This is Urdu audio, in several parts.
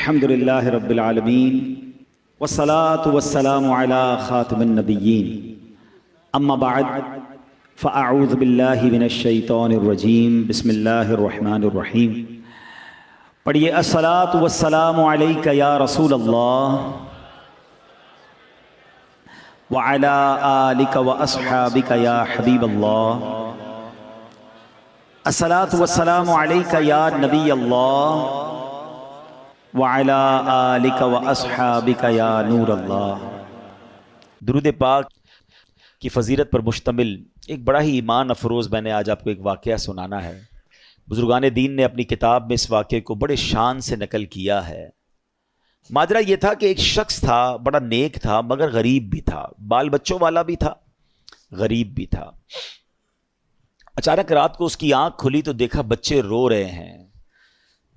الحمدللہ رب العالمین والصلاة والسلام علی خاتم النبیین اما بعد فاعوذ باللہ من الشیطان الرجیم بسم اللہ الرحمن الرحیم. پڑھیے الصلاة والسلام علیک یا رسول اللہ وعلی آلک واصحابک یا حبیب اللہ. الصلاة والسلام علیک یا نبی اللہ وعلی آلک واصحابک یا نور اللہ. درود پاک کی فضیلت پر مشتمل ایک بڑا ہی ایمان افروز میں نے آج آپ کو ایک واقعہ سنانا ہے. بزرگان دین نے اپنی کتاب میں اس واقعے کو بڑے شان سے نقل کیا ہے. ماجرا یہ تھا کہ ایک شخص تھا، بڑا نیک تھا مگر غریب بھی تھا، بال بچوں والا بھی تھا، غریب بھی تھا. اچانک رات کو اس کی آنکھ کھلی تو دیکھا بچے رو رہے ہیں.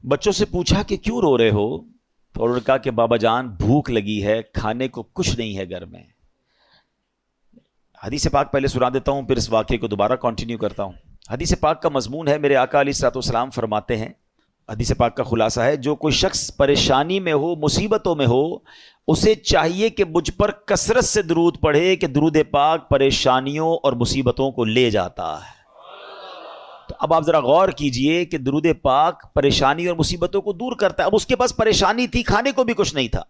بچوں سے پوچھا کہ کیوں رو رہے ہو؟ تو انہوں نے کہا کہ بابا جان بھوک لگی ہے، کھانے کو کچھ نہیں ہے گھر میں. حدیث پاک پہلے سنا دیتا ہوں پھر اس واقعے کو دوبارہ کنٹینیو کرتا ہوں. حدیث پاک کا مضمون ہے، میرے آقا علیہ الصلوۃ والسلام فرماتے ہیں، حدیث پاک کا خلاصہ ہے، جو کوئی شخص پریشانی میں ہو، مصیبتوں میں ہو، اسے چاہیے کہ مجھ پر کثرت سے درود پڑھے کہ درود پاک پریشانیوں اور مصیبتوں کو لے جاتا ہے. تو اب آپ ذرا غور کیجئے کہ درود پاک پریشانی اور مصیبتوں کو دور کرتا ہے. اب اس کے پاس پریشانی تھی، کھانے کو بھی کچھ نہیں تھا،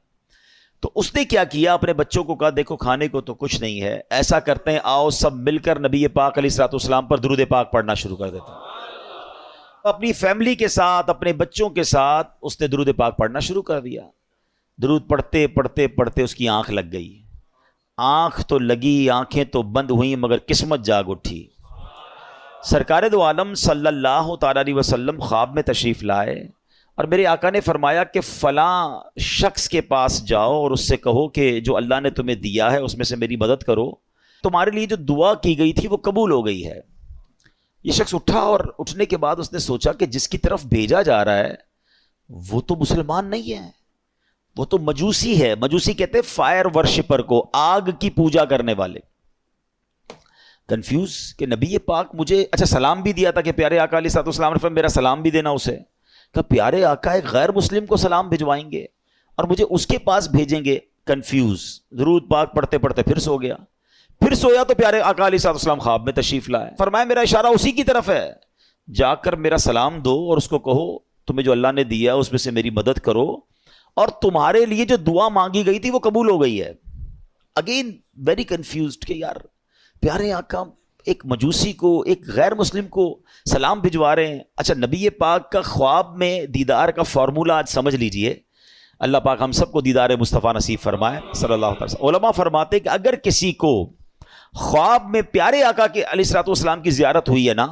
تو اس نے کیا کیا؟ اپنے بچوں کو کہا دیکھو کھانے کو تو کچھ نہیں ہے، ایسا کرتے ہیں آؤ سب مل کر نبی پاک علیہ الصلوۃ والسلام پر درود پاک پڑھنا شروع کر دیتے ہیں. اپنی فیملی کے ساتھ، اپنے بچوں کے ساتھ اس نے درود پاک پڑھنا شروع کر دیا. درود پڑھتے پڑھتے پڑھتے اس کی آنکھ لگ گئی. آنکھ تو لگی، آنکھیں تو بند ہوئیں مگر قسمت جاگ اٹھی. سرکار دو عالم صلی اللہ تعالی علیہ وسلم خواب میں تشریف لائے اور میرے آقا نے فرمایا کہ فلاں شخص کے پاس جاؤ اور اس سے کہو کہ جو اللہ نے تمہیں دیا ہے اس میں سے میری مدد کرو، تمہارے لیے جو دعا کی گئی تھی وہ قبول ہو گئی ہے. یہ شخص اٹھا اور اٹھنے کے بعد اس نے سوچا کہ جس کی طرف بھیجا جا رہا ہے وہ تو مسلمان نہیں ہے، وہ تو مجوسی ہے. مجوسی کہتے ہیں فائر ورشپر کو، آگ کی پوجا کرنے والے. کنفیوز کہ نبی پاک مجھے اچھا سلام بھی دیا تھا کہ پیارے آقا علیہ السلام نے فرمایا میرا سلام بھی دینا اسے. کہ پیارے آقا ایک غیر مسلم کو سلام بھجوائیں گے اور مجھے اس کے پاس بھیجیں گے. کنفیوز، درود پاک پڑھتے پڑھتے پھر سو گیا. پھر سویا تو پیارے آقا علیہ السلام خواب میں تشریف لائے. فرمایا میرا اشارہ اسی کی طرف ہے، جا کر میرا سلام دو اور اس کو کہو تمہیں جو اللہ نے دیا اس میں سے میری مدد کرو اور تمہارے لیے جو دعا مانگی گئی تھی وہ قبول ہو گئی ہے. اگین ویری کنفیوزڈ کہ یار پیارے آقا ایک مجوسی کو، ایک غیر مسلم کو سلام بھجوا رہے ہیں. اچھا نبی پاک کا خواب میں دیدار کا فارمولہ آج سمجھ لیجئے. اللہ پاک ہم سب کو دیدار مصطفیٰ نصیب فرمائے صلی اللہ علیہ وسلم. علماء فرماتے ہیں کہ اگر کسی کو خواب میں پیارے آقا کے علیہ الصلوۃ والسلام کی زیارت ہوئی ہے نا،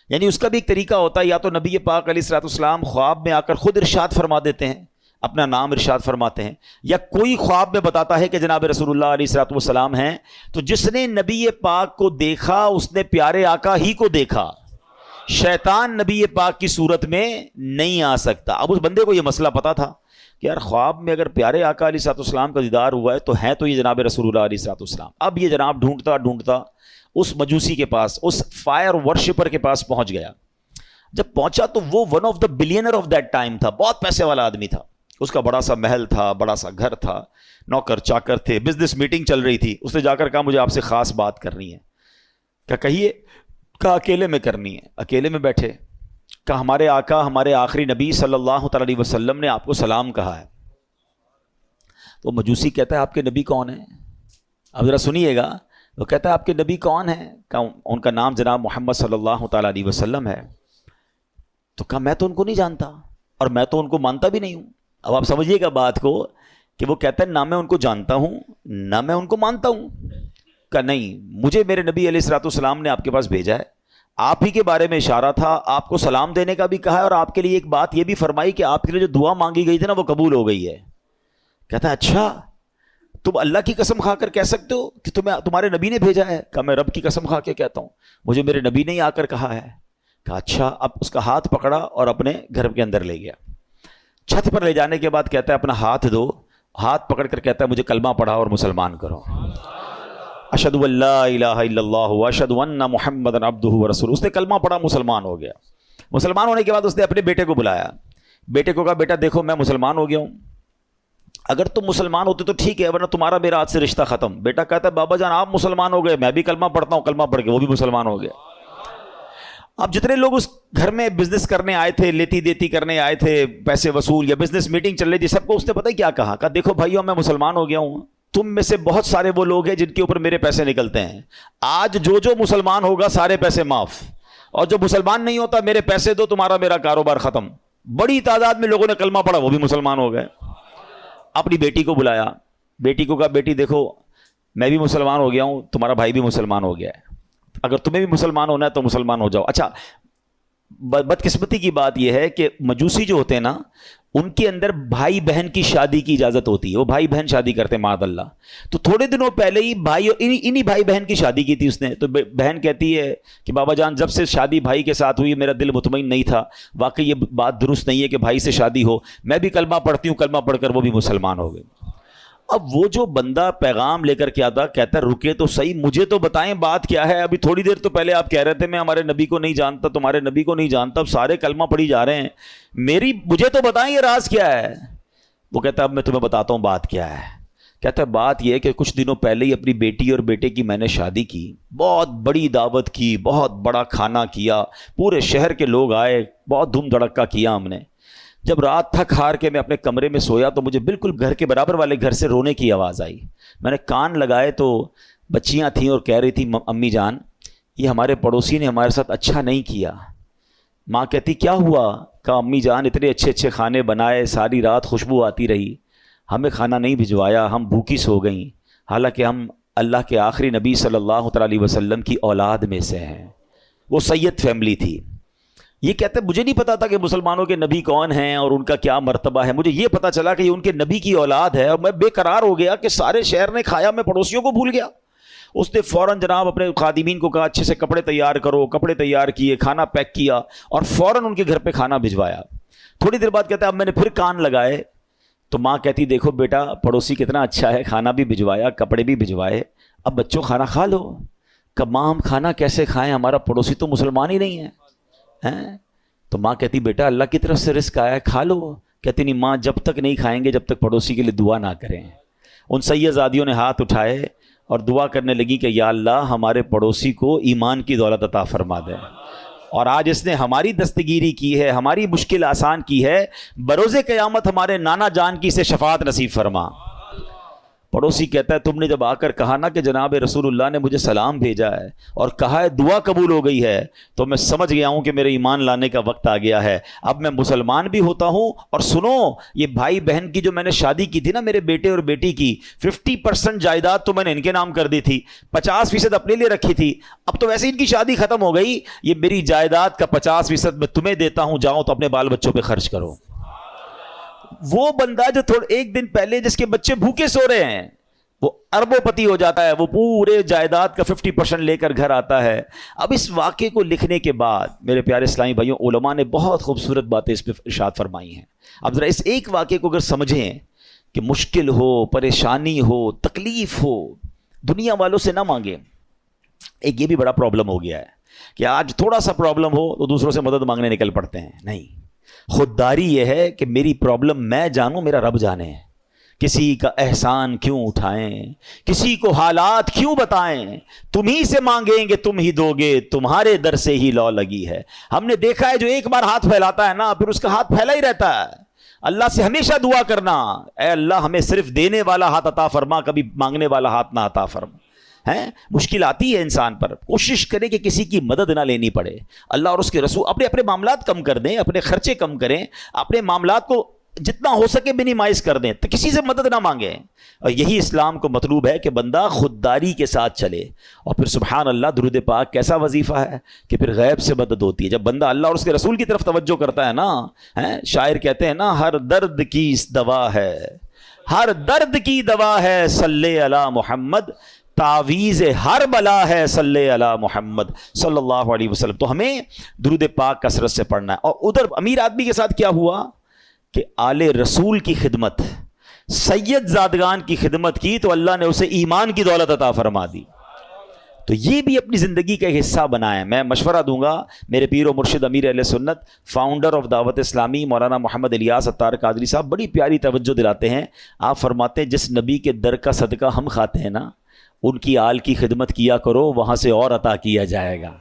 یعنی اس کا بھی ایک طریقہ ہوتا ہے، یا تو نبی پاک علیہ الصلوۃ والسلام خواب میں آ کر خود ارشاد فرما دیتے ہیں، اپنا نام ارشاد فرماتے ہیں، یا کوئی خواب میں بتاتا ہے کہ جناب رسول اللہ علیہ الصلوۃ والسلام ہیں. تو جس نے نبی پاک کو دیکھا اس نے پیارے آقا ہی کو دیکھا. شیطان نبی پاک کی صورت میں نہیں آ سکتا. اب اس بندے کو یہ مسئلہ پتا تھا کہ یار خواب میں اگر پیارے آقا علیہ الصلوۃ والسلام کا دیدار ہوا ہے تو ہے تو یہ جناب رسول اللہ علیہ الصلوۃ والسلام. اب یہ جناب ڈھونڈتا ڈھونڈتا اس مجوسی کے پاس، اس فائر ورشپر کے پاس پہنچ گیا. جب پہنچا تو وہ one of the billionaire of that time تھا، بہت پیسے والا آدمی تھا. اس کا بڑا سا محل تھا، بڑا سا گھر تھا، نوکر چاکر تھے، بزنس میٹنگ چل رہی تھی. اس نے جا کر کہا مجھے آپ سے خاص بات کرنی ہے. کیا کہیے؟ کہا اکیلے میں کرنی ہے. اکیلے میں بیٹھے. کہا ہمارے آقا، ہمارے آخری نبی صلی اللہ تعالی علیہ وسلم نے آپ کو سلام کہا ہے. تو مجوسی کہتا ہے آپ کے نبی کون ہیں؟ اب ذرا سنیے گا. وہ کہتا ہے آپ کے نبی کون ہیں؟ کہا ان کا نام جناب محمد صلی اللہ تعالی علیہ وسلم ہے. تو کہا میں تو ان کو نہیں جانتا اور میں تو ان کو مانتا بھی نہیں ہوں. اب آپ سمجھیے گا بات کو کہ وہ کہتا ہے نہ میں ان کو جانتا ہوں نہ میں ان کو مانتا ہوں. کہ نہیں، مجھے میرے نبی علیہ الصلوۃ والسلام نے آپ کے پاس بھیجا ہے، آپ ہی کے بارے میں اشارہ تھا، آپ کو سلام دینے کا بھی کہا ہے اور آپ کے لیے ایک بات یہ بھی فرمائی کہ آپ کے لیے جو دعا مانگی گئی تھی نا وہ قبول ہو گئی ہے. کہتا ہے اچھا تم اللہ کی قسم کھا کر کہہ سکتے ہو کہ تمہارے نبی نے بھیجا ہے؟ کہا میں رب کی قسم کھا کے کہتا ہوں، مجھے میرے نبی نے ہی آ کر کہا ہے. کہا اچھا. اب اس کا ہاتھ پکڑا اور اپنے گھر کے اندر لے گیا. چھت پر لے جانے کے بعد کہتا ہے اپنا ہاتھ دو. ہاتھ پکڑ کر کہتا ہے مجھے کلمہ پڑھا اور مسلمان کرو. اشہد ان لا الہ الا اللہ واشہد ان محمدا عبدہ ورسولہ. اس نے کلمہ پڑھا، مسلمان ہو گیا. مسلمان ہونے کے بعد اس نے اپنے بیٹے کو بلایا. بیٹے کو کہا بیٹا دیکھو میں مسلمان ہو گیا ہوں. اگر تم مسلمان ہوتے تو ٹھیک ہے، ورنہ تمہارا میرا آج سے رشتہ ختم۔ بیٹا کہتا ہے بابا جان آپ مسلمان ہو گئے، میں بھی کلمہ پڑھتا ہوں، کلمہ پڑھ کے وہ بھی مسلمان ہو گیا۔ اب جتنے لوگ اس گھر میں بزنس کرنے آئے تھے، لیتی دیتی کرنے آئے تھے، پیسے وصول یا بزنس میٹنگ چل رہی تھی، سب کو اس نے پتہ ہی کیا کہا دیکھو بھائیو میں مسلمان ہو گیا ہوں، تم میں سے بہت سارے وہ لوگ ہیں جن کے اوپر میرے پیسے نکلتے ہیں، آج جو مسلمان ہوگا سارے پیسے معاف، اور جو مسلمان نہیں ہوتا میرے پیسے دو، تمہارا میرا کاروبار ختم۔ بڑی تعداد میں لوگوں نے کلمہ پڑھا، وہ بھی مسلمان ہو گئے۔ اپنی بیٹی کو بلایا، بیٹی کو کہا بیٹی دیکھو میں بھی مسلمان ہو گیا ہوں، تمہارا بھائی بھی مسلمان ہو گیا ہے، اگر تمہیں بھی مسلمان ہونا ہے تو مسلمان ہو جاؤ۔ اچھا بدقسمتی کی بات یہ ہے کہ مجوسی جو ہوتے ہیں نا، ان کے اندر بھائی بہن کی شادی کی اجازت ہوتی ہے، وہ بھائی بہن شادی کرتے ہیں معاذ اللہ۔ تو تھوڑے دنوں پہلے ہی انہی بھائی بہن کی شادی کی تھی اس نے، تو بہن کہتی ہے کہ بابا جان جب سے شادی بھائی کے ساتھ ہوئی میرا دل مطمئن نہیں تھا، واقعی یہ بات درست نہیں ہے کہ بھائی سے شادی ہو، میں بھی کلمہ پڑھتی ہوں، کلمہ پڑھ کر وہ بھی مسلمان ہو گئے۔ اب وہ جو بندہ پیغام لے کر کے آتا کہتا ہے رکے تو صحیح، مجھے تو بتائیں بات کیا ہے، ابھی تھوڑی دیر تو پہلے آپ کہہ رہے تھے میں ہمارے نبی کو نہیں جانتا، تمہارے نبی کو نہیں جانتا، اب سارے کلمہ پڑھی جا رہے ہیں، مجھے تو بتائیں یہ راز کیا ہے۔ وہ کہتا ہے اب میں تمہیں بتاتا ہوں بات کیا ہے۔ کہتا ہے بات یہ ہے کہ کچھ دنوں پہلے ہی اپنی بیٹی اور بیٹے کی میں نے شادی کی، بہت بڑی دعوت کی، بہت بڑا کھانا کیا، پورے شہر کے لوگ آئے، بہت دھوم دھڑکا کیا ہم نے۔ جب رات تھک ہار کے میں اپنے کمرے میں سویا تو مجھے بالکل گھر کے برابر والے گھر سے رونے کی آواز آئی۔ میں نے کان لگائے تو بچیاں تھیں اور کہہ رہی تھی امی جان یہ ہمارے پڑوسی نے ہمارے ساتھ اچھا نہیں کیا۔ ماں کہتی کیا ہوا؟ کہا امی جان اتنے اچھے اچھے کھانے بنائے، ساری رات خوشبو آتی رہی، ہمیں کھانا نہیں بھجوایا، ہم بھوکی سو گئیں، حالانکہ ہم اللہ کے آخری نبی صلی اللہ علیہ وسلم کی اولاد میں سے ہیں۔ وہ سید فیملی تھی۔ یہ کہتے ہیں مجھے نہیں پتا تھا کہ مسلمانوں کے نبی کون ہیں اور ان کا کیا مرتبہ ہے، مجھے یہ پتا چلا کہ یہ ان کے نبی کی اولاد ہے، اور میں بے قرار ہو گیا کہ سارے شہر نے کھایا، میں پڑوسیوں کو بھول گیا۔ اس نے فوراً جناب اپنے خادمین کو کہا اچھے سے کپڑے تیار کرو، کپڑے تیار کیے، کھانا پیک کیا اور فوراً ان کے گھر پہ کھانا بھجوایا۔ تھوڑی دیر بعد کہتا ہے اب میں نے پھر کان لگائے تو ماں کہتی دیکھو بیٹا پڑوسی کتنا اچھا ہے، کھانا بھی بھجوایا، کپڑے بھی بھجوائے، اب بچوں کھانا کھا لو۔ کہ ماں ہم کھانا کیسے کھائیں، ہمارا پڑوسی تو مسلمان ہی نہیں ہے۔ تو ماں کہتی بیٹا اللہ کی طرف سے رزق آیا ہے کھا لو۔ کہتی نہیں ماں جب تک نہیں کھائیں گے جب تک پڑوسی کے لیے دعا نہ کریں۔ ان سیدزادیوں نے ہاتھ اٹھائے اور دعا کرنے لگی کہ یا اللہ ہمارے پڑوسی کو ایمان کی دولت عطا فرما دے، اور آج اس نے ہماری دستگیری کی ہے، ہماری مشکل آسان کی ہے، بروز قیامت ہمارے نانا جان کی سے شفاعت نصیب فرما۔ پڑوسی کہتا ہے تم نے جب آ کر کہا نا کہ جناب رسول اللہ نے مجھے سلام بھیجا ہے اور کہا ہے دعا قبول ہو گئی ہے، تو میں سمجھ گیا ہوں کہ میرے ایمان لانے کا وقت آ گیا ہے، اب میں مسلمان بھی ہوتا ہوں۔ اور سنو یہ بھائی بہن کی جو میں نے شادی کی تھی نا میرے بیٹے اور بیٹی کی، 50% جائیداد تو میں نے ان کے نام کر دی تھی، 50% اپنے لیے رکھی تھی، اب تو ویسے ان کی شادی ختم ہو گئی، یہ میری جائیداد کا 50% میں تمہیں دیتا ہوں، جاؤ تو اپنے بال بچوں پہ خرچ کرو۔ وہ بندہ جو ایک دن پہلے جس کے بچے بھوکے سو رہے ہیں وہ اربوں پتی ہو جاتا ہے، وہ پورے جائیداد کا 50% لے کر گھر آتا ہے۔ اب اس واقعے کو لکھنے کے بعد میرے پیارے اسلامی بھائیوں علماء نے بہت خوبصورت باتیں اس پہ ارشاد فرمائی ہیں۔ اب ذرا اس ایک واقعے کو اگر سمجھیں کہ مشکل ہو، پریشانی ہو، تکلیف ہو، دنیا والوں سے نہ مانگیں۔ ایک یہ بھی بڑا پرابلم ہو گیا ہے کہ آج تھوڑا سا پرابلم ہو تو دوسروں سے مدد مانگنے نکل پڑتے ہیں۔ نہیں، خودداری یہ ہے کہ میری پرابلم میں جانوں، میرا رب جانے۔ کسی کا احسان کیوں اٹھائیں، کسی کو حالات کیوں بتائیں، تم ہی سے مانگیں گے تم ہی دو گے، تمہارے در سے ہی لو لگی ہے۔ ہم نے دیکھا ہے جو ایک بار ہاتھ پھیلاتا ہے نا پھر اس کا ہاتھ پھیلا ہی رہتا ہے۔ اللہ سے ہمیشہ دعا کرنا، اے اللہ ہمیں صرف دینے والا ہاتھ عطا فرما، کبھی مانگنے والا ہاتھ نہ عطا فرما۔ مشکل آتی ہے انسان پر، کوشش کرے کہ کسی کی مدد نہ لینی پڑے۔ اللہ اور اس کے رسول اپنے معاملات کم کر دیں، اپنے خرچے کم کریں، اپنے معاملات کو جتنا ہو سکے منیمائز کر دیں، تو کسی سے مدد نہ مانگیں۔ اور یہی اسلام کو مطلوب ہے کہ بندہ خودداری کے ساتھ چلے۔ اور پھر سبحان اللہ درود پاک کیسا وظیفہ ہے کہ پھر غیب سے مدد ہوتی ہے جب بندہ اللہ اور اس کے رسول کی طرف توجہ کرتا ہے نا۔ شاعر کہتے ہیں نا ہر درد کی دوا ہے، ہر درد کی دوا ہے صلی علی محمد، تعویذ ہر بلا ہے صلی علی محمد صلی اللہ علیہ وسلم۔ تو ہمیں درود پاک کثرت سے پڑھنا ہے۔ اور ادھر امیر آدمی کے ساتھ کیا ہوا کہ آل رسول کی خدمت، سید زادگان کی خدمت کی تو اللہ نے اسے ایمان کی دولت عطا فرما دی۔ تو تو یہ بھی اپنی زندگی کا ایک حصہ بنائیں. میں مشورہ دوں گا میرے پیر و مرشد امیر اہل سنت فاؤنڈر آف دعوت اسلامی مولانا محمد الیاس عطار قادری صاحب بڑی پیاری توجہ دلاتے ہیں. آپ فرماتے ہیں جس نبی کے در کا صدقہ ہم کھاتے ہیں نا, ان کی آل کی خدمت کیا کرو, وہاں سے اور عطا کیا جائے گا.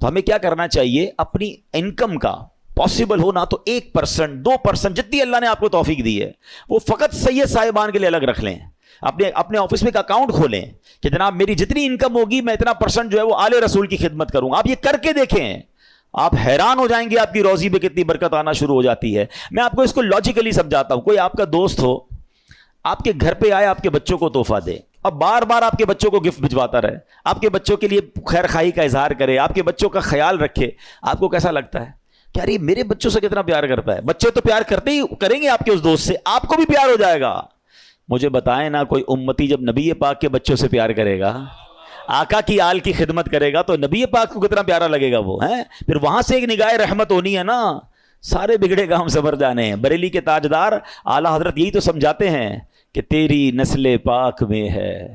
تو ہمیں کیا کرنا چاہیے, اپنی انکم کا پاسبل ہو نا تو 1%, 2% جتنی اللہ نے آپ کو توفیق دی ہے وہ فقط سید صاحبان کے لیے الگ رکھ لیں. اپنے آفس میں ایک اکاؤنٹ کھولیں کہ جناب میری جتنی انکم ہوگی میں اتنا پرسنٹ جو ہے وہ آل رسول کی خدمت کروں گا. آپ یہ کر کے دیکھیں, آپ حیران ہو جائیں گے آپ کی روزی میں کتنی برکت آنا شروع ہو جاتی ہے. میں آپ کو اس کو لاجیکلی سمجھاتا ہوں. کوئی آپ کا دوست ہو, آپ کے گھر پہ آئے, آپ کے بچوں کو تحفہ دے, اب بار بار آپ کے بچوں کو گفٹ بھجواتا رہے, آپ کے بچوں کے لیے خیر خواہی کا اظہار کرے, آپ کے بچوں کا خیال رکھے, آپ کو کیسا لگتا ہے کہ یار یہ میرے بچوں سے کتنا پیار کرتا ہے. بچے تو پیار کرتے ہی کریں گے آپ کے اس دوست سے, آپ کو بھی پیار ہو جائے گا. مجھے بتائیں نا, کوئی امتی جب نبی پاک کے بچوں سے پیار کرے گا, آقا کی آل کی خدمت کرے گا, تو نبی پاک کو کتنا پیارا لگے گا وہ ہیں. پھر وہاں سے ایک نگاہ رحمت ہونی ہے نا. سارے بگڑے کام سنور جانے ہیں. بریلی کے تاجدار اعلیٰ حضرت یہی تو سمجھاتے ہیں کہ تیری نسل پاک میں ہے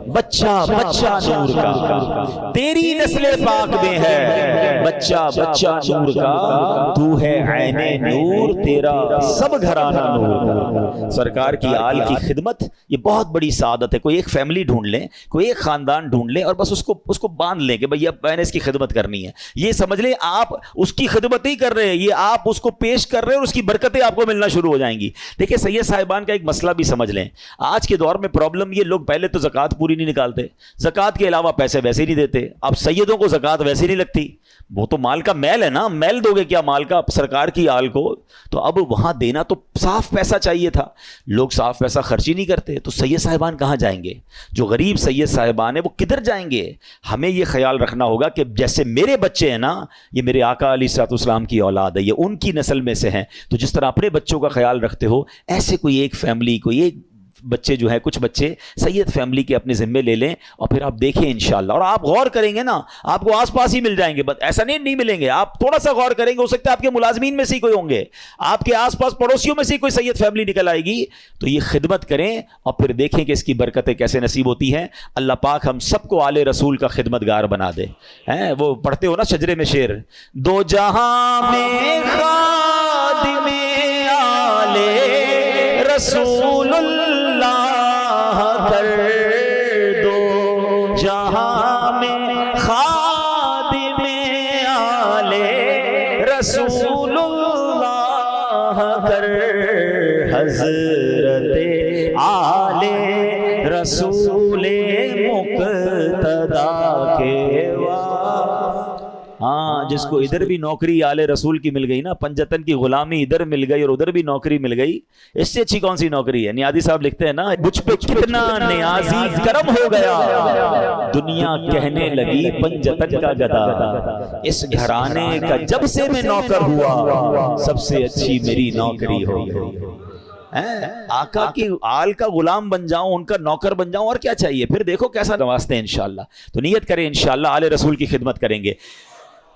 بچہ بچہ نور کا, تیری نسل پاک میں ہے بچہ بچہ نور کا, تو ہے عین نور تیرا سب گھرانہ نور. سرکار کی آل کی خدمت یہ بہت بڑی سعادت ہے. کوئی ایک فیملی ڈھونڈ لیں, کوئی ایک خاندان ڈھونڈ لیں اور بس اس کو باندھ لیں کہ بھئی اب میں نے اس کی خدمت کرنی ہے. یہ سمجھ لیں آپ اس کی خدمت نہیں کر رہے, یہ آپ اس کو پیش کر رہے ہیں اور اس کی برکتیں آپ کو ملنا شروع ہو جائیں گی. دیکھیں سید صاحبان کا ایک مسئلہ بھی سمجھ لیں. آج کے دور میں پرابلم یہ, لوگ پہلے تو زکوٰۃ پوری نہیں نکالتے, زکوٰۃ کے علاوہ پیسے ویسے نہیں دیتے. اب سیدوں کو زکوٰۃ ویسے نہیں لگتی, وہ تو مال کا میل ہے نا, میل دو گے کیا مال کا سرکار کی آل کو. تو اب وہاں دینا تو صاف پیسہ چاہیے تھا, لوگ صاف پیسہ خرچ ہی نہیں کرتے. تو سید صاحبان کہاں جائیں گے؟ جو غریب سید صاحبان ہیں وہ کدھر جائیں گے؟ ہمیں یہ خیال رکھنا ہوگا کہ جیسے میرے بچے ہیں نا, یہ میرے آقا علیہ الصلوۃ والسلام کی اولاد ہے, یہ ان کی نسل میں سے ہیں. تو جس طرح اپنے بچوں کا خیال رکھتے ہو, ایسے کوئی ایک فیملی, کوئی ایک بچے جو ہیں, کچھ بچے سید فیملی کے اپنے ذمے لے لیں اور پھر آپ دیکھیں انشاءاللہ. اور آپ غور کریں گے نا, آپ کو آس پاس ہی مل جائیں گے, بس ایسا نہیں ملیں گے. آپ تھوڑا سا غور کریں گے, ہو سکتا ہے آپ کے ملازمین میں سے ہی کوئی ہوں گے, آپ کے آس پاس پڑوسیوں میں سے کوئی سید فیملی نکل آئے گی. تو یہ خدمت کریں اور پھر دیکھیں کہ اس کی برکتیں کیسے نصیب ہوتی ہیں. اللہ پاک ہم سب کو آل رسول کا خدمتگار بنا دے. وہ پڑھتے ہو نا شجرے میں شعر, دو جہاں میں خادم آل رسول اللہ کر دو, جہاں میں خادم آل رسول اللہ کر, حضرت آل رسول مقتدا کے. ہاں, جس کو ادھر بھی نوکری آل رسول کی مل گئی نا, پنجتن کی غلامی ادھر مل گئی اور ادھر بھی نوکری مل گئی, اس سے اچھی کون سی نوکری ہے؟ نیازی صاحب لکھتے ہیں نا, مجھ پہ کتنا نیازی کرم ہو گیا, دنیا کہنے لگی پنجتن کا گدا, اس گھرانے کا جب سے میں نوکر ہوا سب سے اچھی میری نوکری ہو گئی. آقا کی آل کا غلام بن جاؤں, ان کا نوکر بن جاؤں, اور کیا چاہیے؟ پھر دیکھو کیسا نوازتے ہیں انشاءاللہ. تو نیت کریں انشاءاللہ آل رسول کی خدمت کریں گے.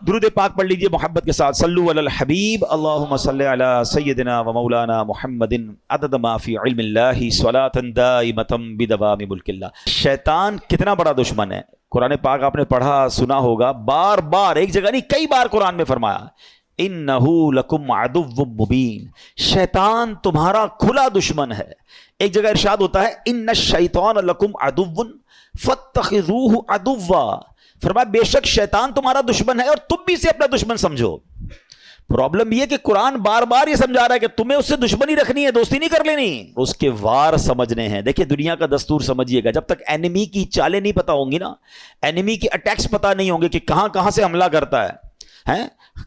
درود پاک پڑھ لیجئے محبت کے ساتھ. صلو علی الحبیب. اللہم صلی علی سیدنا و مولانا محمد عدد ما فی علم اللہ صلاۃ دائمۃ بدوام ملک اللہ. شیطان کتنا بڑا دشمن ہے. قرآن پاک آپ نے پڑھا سنا ہوگا, بار بار, ایک جگہ نہیں کئی بار قرآن میں فرمایا, انہ لکم عدو مبین, شیطان تمہارا کھلا دشمن ہے. ایک جگہ ارشاد ہوتا ہے ان الشیطان لکم عدو فاتخذوہ عدوا, فرمایا بے شک شیطان تمہارا دشمن ہے اور تم بھی اسے اپنا دشمن سمجھو. پرابلم یہ کہ قرآن بار بار یہ سمجھا رہا ہے کہ تمہیں اس سے دشمنی رکھنی ہے, دوستی نہیں کر لینی, اس کے وار سمجھنے ہیں. دیکھیں دنیا کا دستور سمجھیے گا, جب تک اینیمی کی چالیں نہیں پتہ ہوں گی نا, اینیمی کے اٹیکس پتہ نہیں ہوں گے کہ کہاں کہاں سے حملہ کرتا ہے.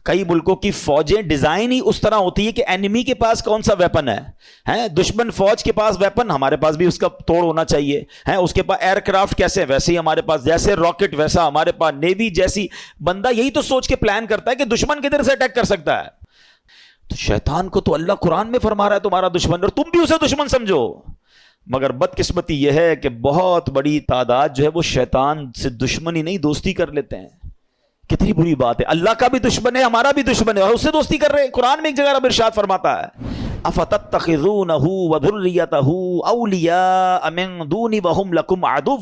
کئی ملکوں کی فوجیں ڈیزائن ہی اس طرح ہوتی ہے کہ اینیمی کے پاس کون سا ویپن ہے, دشمن فوج کے پاس ویپن, ہمارے پاس بھی اس کا توڑ ہونا چاہیے. اس کے پاس ایئر کرافٹ کیسے, ویسے ہی ہمارے پاس, جیسے راکٹ ویسا ہمارے پاس نیوی جیسی. بندہ یہی تو سوچ کے پلان کرتا ہے کہ دشمن کدھر سے اٹیک کر سکتا ہے. تو شیطان کو تو اللہ قرآن میں فرما رہا ہے تمہارا دشمن, اور تم بھی اسے دشمن سمجھو. مگر بدقسمتی یہ ہے کہ بہت بڑی تعداد جو ہے وہ شیطان سے دشمنی نہیں دوستی کر لیتے ہیں. کتنی بری بات ہے, اللہ کا بھی دشمن ہے, ہمارا بھی دشمن ہے, اور اس سے دوستی کر رہے ہیں. قرآن میں ایک جگہ رب ارشاد فرماتا ہے افتتخذونہ وذریتہ اولیاء من دونی وہم لکم عدو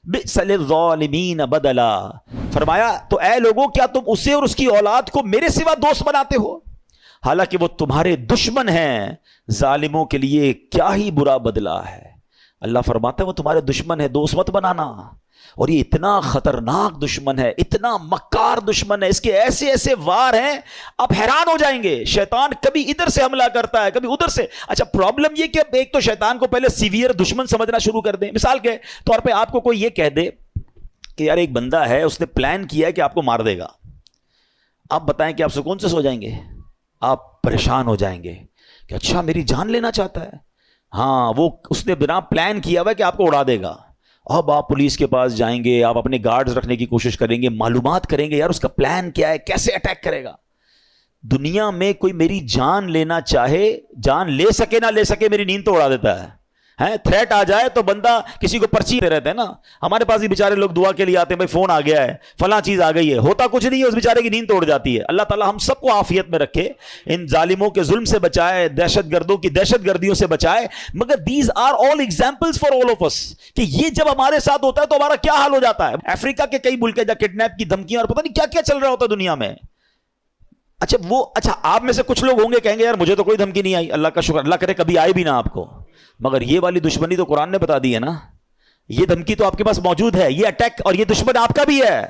بئس للظالمین بدلا. فرمایا تو اے لوگوں کیا تم اسے اور اس کی اولاد کو میرے سوا دوست بناتے ہو حالانکہ وہ تمہارے دشمن ہیں. ظالموں کے لیے کیا ہی برا بدلہ ہے. اللہ فرماتا ہے وہ تمہارے دشمن ہے, دوست مت بنانا. اور یہ اتنا خطرناک دشمن ہے, اتنا مکار دشمن ہے, اس کے ایسے ایسے وار ہیں آپ حیران ہو جائیں گے. شیطان کبھی ادھر سے حملہ کرتا ہے کبھی ادھر سے. اچھا پرابلم یہ کہ ایک تو شیطان کو پہلے سیویئر دشمن سمجھنا شروع کر دیں. مثال کے طور پہ آپ کو کوئی یہ کہہ دے کہ یار ایک بندہ ہے اس نے پلان کیا ہے کہ آپ کو مار دے گا, آپ بتائیں کہ آپ سکون سے سو جائیں گے؟ آپ پریشان ہو جائیں گے کہ اچھا میری جان لینا چاہتا ہے. ہاں وہ اس نے بنا پلان کیا ہوا ہے کہ آپ کو اڑا دے گا. اب آپ پولیس کے پاس جائیں گے, آپ اپنے گارڈز رکھنے کی کوشش کریں گے, معلومات کریں گے یار اس کا پلان کیا ہے, کیسے اٹیک کرے گا. دنیا میں کوئی میری جان لینا چاہے, جان لے سکے نہ لے سکے, میری نیند تو اڑا دیتا ہے. تھریٹ آ جائے تو بندہ کسی کو پرچی دے رہتے ہیں نا. ہمارے پاس بھی بیچارے لوگ دعا کے لیے آتے ہیں, بھائی فون آ گیا ہے, فلاں چیز آ گئی ہے, ہوتا کچھ نہیں ہے, اس بیچارے کی نیند توڑ جاتی ہے. اللہ تعالیٰ ہم سب کو عافیت میں رکھے, ان ظالموں کے ظلم سے بچائے, دہشت گردوں کی دہشت گردیوں سے بچائے. مگر these are all examples for all of us کہ یہ جب ہمارے ساتھ ہوتا ہے تو ہمارا کیا حال ہو جاتا ہے. افریقہ کے کئی ملک جہاں کڈنیپ کی دھمکیاں اور پتہ نہیں کیا کیا چل رہا ہوتا ہے دنیا میں. اچھا آپ میں سے کچھ لوگ ہوں گے کہیں گے یار مجھے تو کوئی دھمکی نہیں آئی, اللہ کا شکر, اللہ کرے کبھی آئے بھی نہ آپ کو. مگر یہ والی دشمنی تو قرآن نے بتا دی ہے نا, یہ دھمکی تو آپ کے پاس موجود ہے, یہ اٹیک, اور یہ دشمن آپ کا بھی ہے.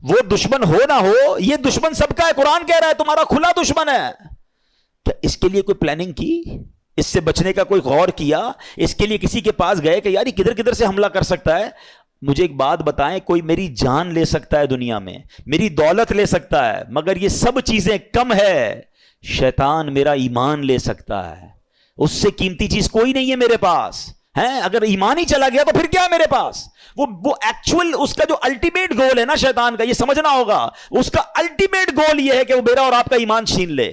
وہ دشمن ہو نہ ہو, یہ دشمن سب کا ہے. قرآن کہہ رہا ہے تمہارا کھلا دشمن ہے. کیا اس کے لیے کوئی پلاننگ کی, اس سے بچنے کا کوئی غور کیا, اس کے لیے کسی کے پاس گئے کہ یار یہ کدھر کدھر سے حملہ کر سکتا ہے؟ مجھے ایک بات بتائیں, کوئی میری جان لے سکتا ہے دنیا میں, میری دولت لے سکتا ہے, مگر یہ سب چیزیں کم ہے. شیطان میرا ایمان لے سکتا ہے, اس سے قیمتی چیز کوئی نہیں ہے میرے پاس. اگر ایمان ہی چلا گیا تو پھر کیا ہے میرے پاس؟ وہ ایکچوئل اس کا جو الٹیمیٹ گول ہے نا شیطان کا, یہ سمجھنا ہوگا, اس کا الٹیمیٹ گول یہ ہے کہ وہ میرا اور آپ کا ایمان چھین لے